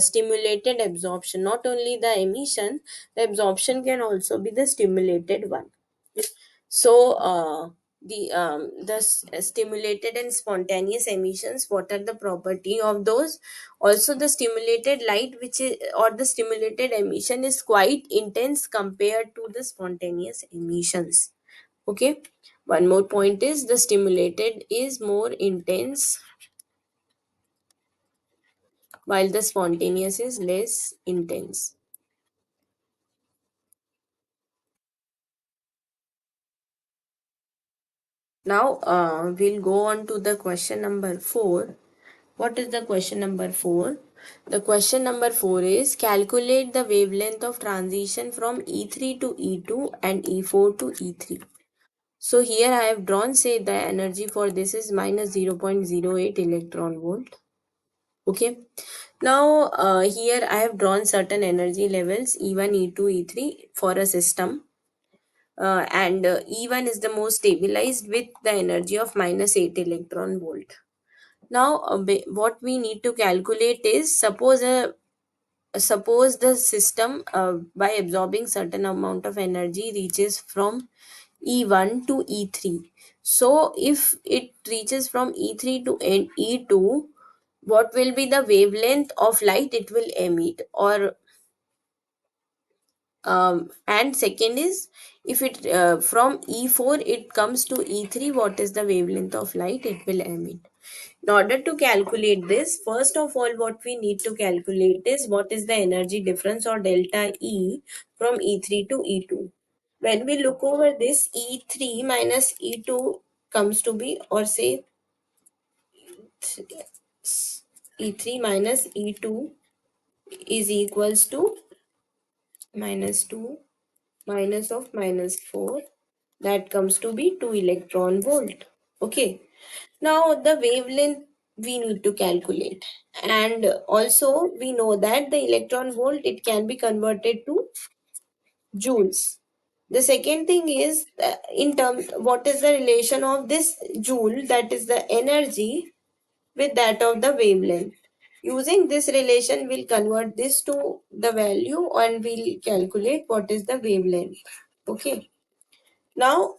stimulated absorption. Not only the emission, the absorption can also be the stimulated one. So stimulated and spontaneous emissions, what are the property of those? Also, the stimulated light which is, or the stimulated emission is quite intense compared to the spontaneous emissions. Okay. One more point is, the stimulated is more intense while the spontaneous is less intense. Now, we'll go on to the question number 4. What is the question number 4? The question number 4 is, calculate the wavelength of transition from E3 to E2 and E4 to E3. So here I have drawn, say, the energy for this is minus 0.08 electron volt. Okay. Now, here I have drawn certain energy levels E1, E2, E3 for a system. And E1 is the most stabilized with the energy of minus 8 electron volt. Now, what we need to calculate is, suppose the system, by absorbing certain amount of energy, reaches from E1 to E3. So if it reaches from E3 to E2, what will be the wavelength of light it will emit? Or and second is, if it from E4 it comes to E3, what is the wavelength of light it will emit? In order to calculate this, first of all, what we need to calculate is, what is the energy difference or delta E from E3 to E2. When we look over this, E3 minus E2 comes to be, or say, E3 minus E2 is equals to minus 2 minus of minus 4, that comes to be 2 electron volt. Okay. Now the wavelength, we need to calculate. And also we know that the electron volt, it can be converted to joules. The second thing is, in terms, what is the relation of this joule, that is the energy, with that of the wavelength. Using this relation, we'll convert this to the value and we'll calculate what is the wavelength. Okay. Now,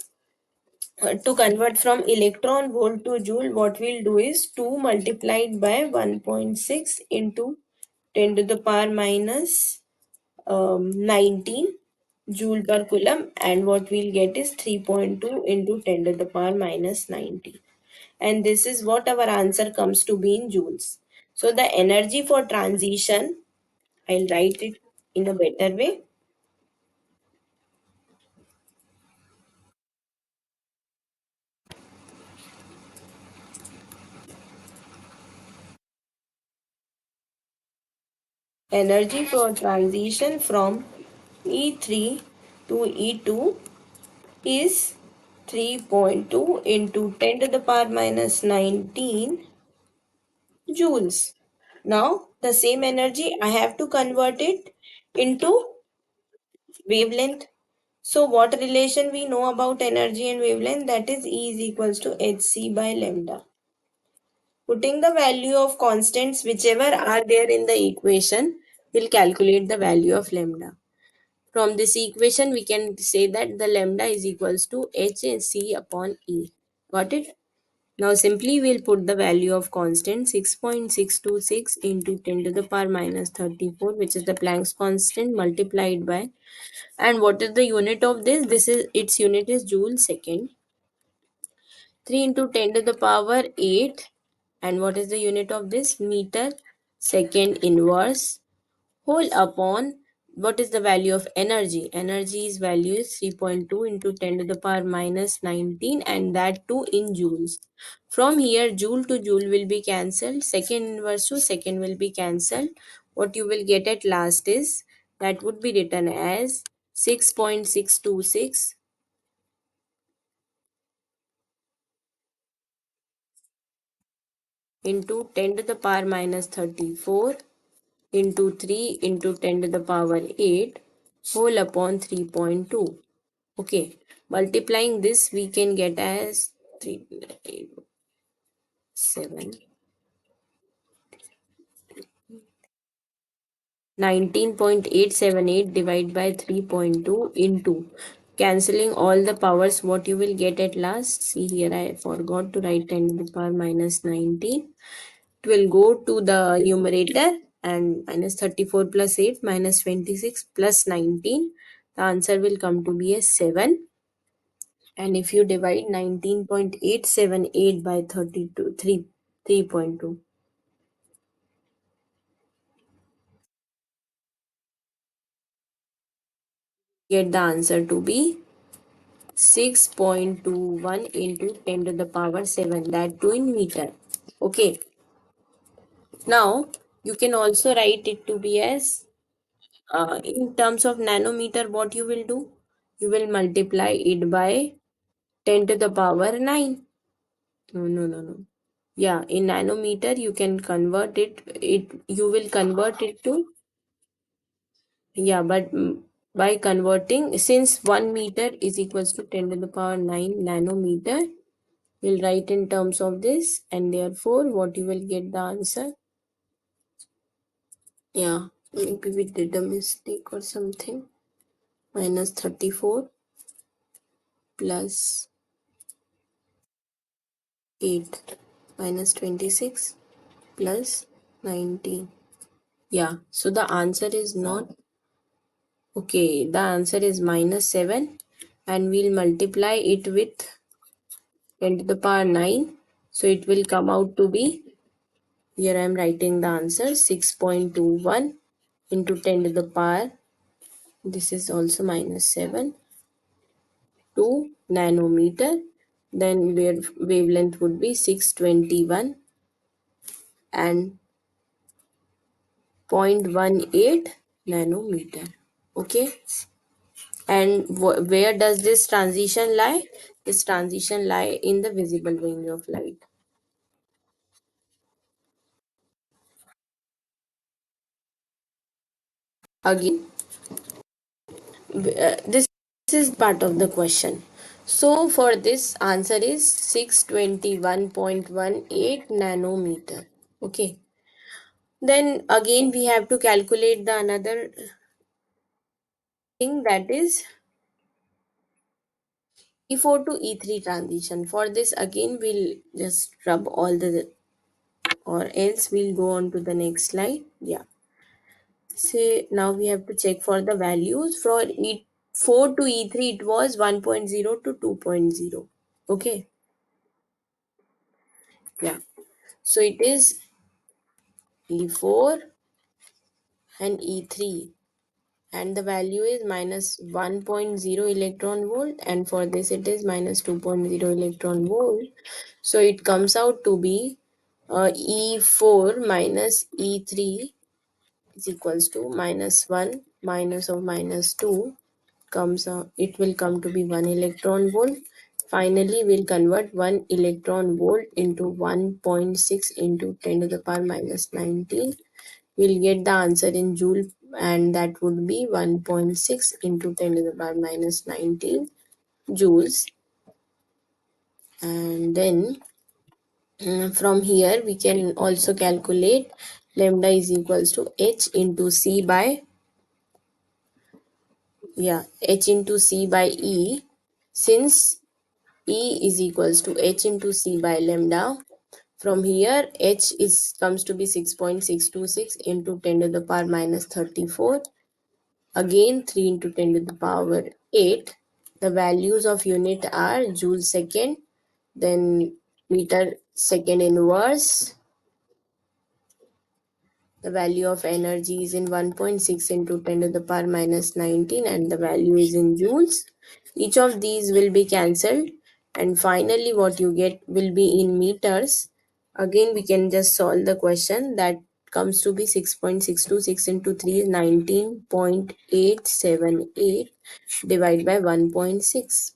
to convert from electron volt to joule, what we'll do is 2 multiplied by 1.6 into 10 to the power minus 19 joule per coulomb, and what we'll get is 3.2 into 10 to the power minus 19. And this is what our answer comes to be in joules. So the energy for transition, I'll write it in a better way. Energy for transition from E3 to E2 is 3.2 into 10 to the power minus 19 joules. Now, the same energy I have to convert it into wavelength. So, what relation we know about energy and wavelength? That is E is equals to hc by lambda. Putting the value of constants whichever are there in the equation, we'll calculate the value of lambda. From this equation, we can say that the lambda is equals to hc upon E. Got it? Now simply we'll put the value of constant 6.626 into 10 to the power minus 34, which is the Planck's constant, multiplied by, and what is the unit of this? This is, its unit is joule second. 3 into 10 to the power 8, and what is the unit of this? Meter second inverse, whole upon, what is the value of energy? Energy's value is 3.2 into 10 to the power minus 19, and that too in joules. From here, joule to joule will be cancelled, second inverse to second will be cancelled. What you will get at last is, that would be written as 6.626 into 10 to the power minus 34 into 3 into 10 to the power 8 whole upon 3.2. Okay, multiplying this we can get as 3, 8, 7, 19.878 divided by 3.2 into, cancelling all the powers, what you will get at last. See here, I forgot to write 10 to the power minus 19. It will go to the numerator, and minus 34 plus 8 minus 26 plus 19. The answer will come to be a 7. And if you divide 19.878 by 32, 3.2, get the answer to be 6.21 into 10 to the power 7, that too in meter. Okay. Now, you can also write it to be as, in terms of nanometer, what you will do? You will multiply it by 10 to the power 9. No, no, no, no. Yeah, in nanometer, you can convert it. You will convert it to, yeah, but by converting, since 1 meter is equals to 10 to the power 9 nanometer, we'll write in terms of this, and therefore what you will get the answer. Yeah, maybe we did a mistake or something. Minus 34 plus 8 minus 26 plus 19. Yeah, so the answer is not, okay, the answer is minus 7, and we'll multiply it with 10 to the power 9. So it will come out to be, here I am writing the answer, 6.21 into 10 to the power, this is also minus 7, 2 nanometer. Then wavelength would be 621 and 0.18 nanometer. Okay. And where does this transition lie? This transition lie in the visible range of light. Again, this is part of the question. So for this answer is 621.18 nanometer. Okay. Then again we have to calculate the another thing, that is E4 to E3 transition. For this again we'll just rub all the, or else we'll go on to the next slide. Yeah. Say now we have to check for the values. For E4 to E3 it was 1.0 to 2.0. Okay. Yeah. So it is E4 and E3, and the value is minus 1.0 electron volt, and for this it is minus 2.0 electron volt. So it comes out to be E4 minus E3 is equals to minus 1 minus of minus 2 comes out, it will come to be 1 electron volt. Finally we'll convert 1 electron volt into 1.6 into 10 to the power minus 19. We'll get the answer in joule, and that would be 1.6 into 10 to the power minus 19 joules. And then from here we can also calculate lambda is equals to h into c by, yeah, h into c by e. Since e is equals to h into c by lambda, from here h is comes to be 6.626 into 10 to the power minus 34. Again 3 into 10 to the power 8. The values of unit are joule second, then meter second inverse. The value of energy is in 1.6 into 10 to the power minus 19, and the value is in joules. Each of these will be cancelled, and finally what you get will be in meters. Again we can just solve the question. That comes to be 6.626 into 3 is 19.878 divided by 1.6.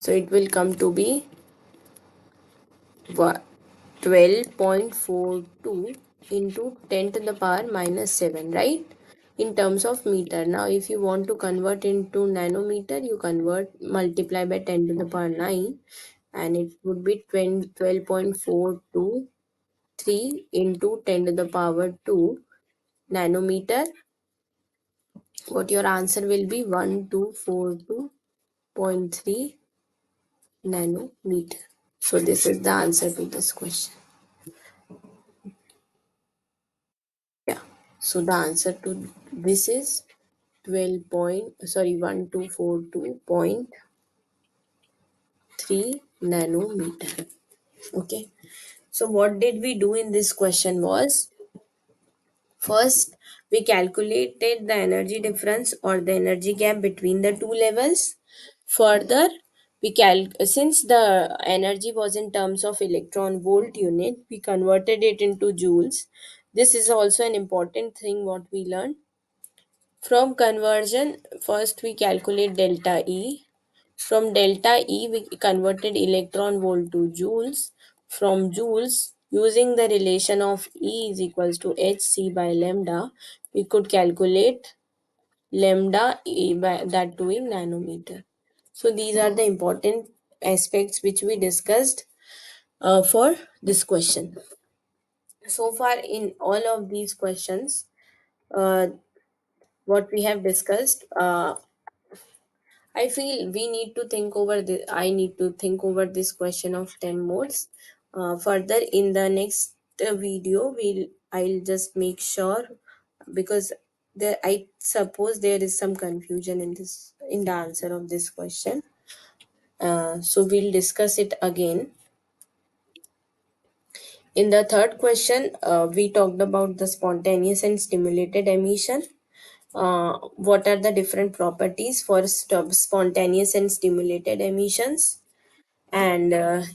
So it will come to be 12.42 into 10 to the power minus 7, right? In terms of meter. Now if you want to convert into nanometer, you convert, multiply by 10 to the power 9, and it would be 12.423 into 10 to the power 2 nanometer. What your answer will be 1242.3 nanometer. So this is the answer to this question. Yeah. So the answer to this is 12.three nanometer. Okay. So what did we do in this question was, first we calculated the energy difference or the energy gap between the two levels. Further, since the energy was in terms of electron volt unit, we converted it into joules. This is also an important thing what we learned. From conversion, first we calculate delta E. From delta E, we converted electron volt to joules. From joules, using the relation of E is equals to hc by lambda, we could calculate lambda E by that too in nanometer. So these are the important aspects which we discussed for this question. So far in all of these questions, uh, what we have discussed, I feel we need to think over the. I need to think over this question of 10 modes. Further in the next video, I'll just make sure, because there I suppose there is some confusion in this, in the answer of this question. So we'll discuss it again. In the third question, we talked about the spontaneous and stimulated emission. What are the different properties for spontaneous and stimulated emissions? And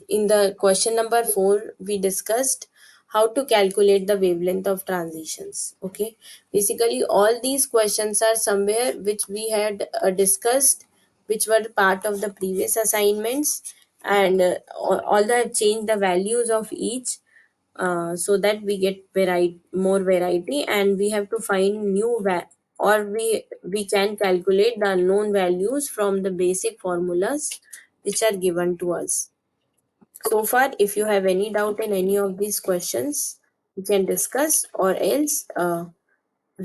in the question number 4, we discussed how to calculate the wavelength of transitions. Okay, basically all these questions are somewhere which we had discussed, which were part of the previous assignments, and although I've changed the values of each, so that we get more variety, and we have to find or we can calculate the unknown values from the basic formulas which are given to us. So far, if you have any doubt in any of these questions, we can discuss, or else,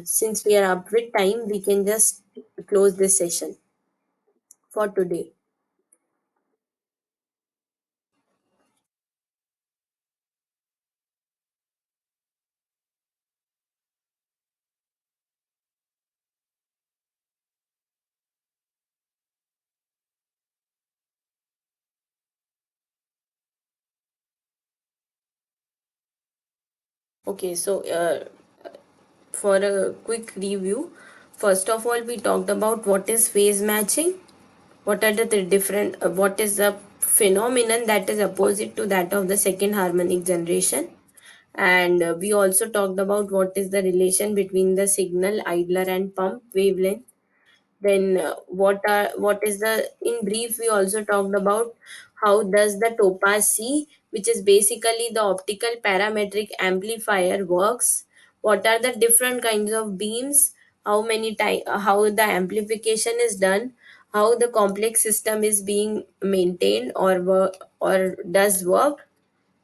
since we are up with time, we can just close this session for today. Okay, so for a quick review, first of all, we talked about what is phase matching, what are the different, what is the phenomenon that is opposite to that of the second harmonic generation, and we also talked about what is the relation between the signal, idler, and pump wavelength. Then what is the, in brief, we also talked about how does the topaz C, which is basically the optical parametric amplifier, works, what are the different kinds of beams, how many time, how the amplification is done, how the complex system is being maintained or or does work,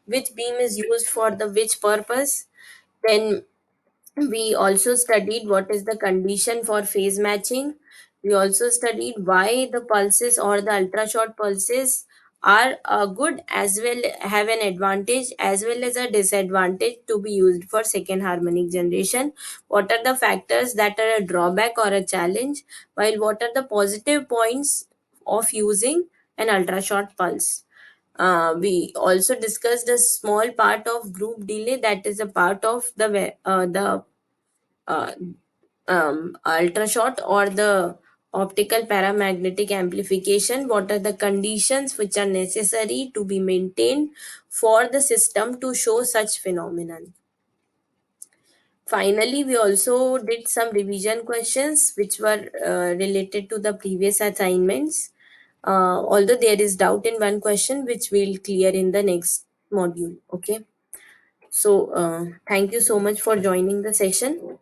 which beam is used for the which purpose. Then we also studied what is the condition for phase matching. We also studied why the pulses or the ultra short pulses are good, as well have an advantage as well as a disadvantage to be used for second harmonic generation. What are the factors that are a drawback or a challenge, while what are the positive points of using an ultra short pulse. We also discussed a small part of group delay, that is a part of the uh, ultrashot or the optical paramagnetic amplification. What are the conditions which are necessary to be maintained for the system to show such phenomenon. Finally, we also did some revision questions which were related to the previous assignments, although there is doubt in one question which we'll clear in the next module. Okay, so thank you so much for joining the session.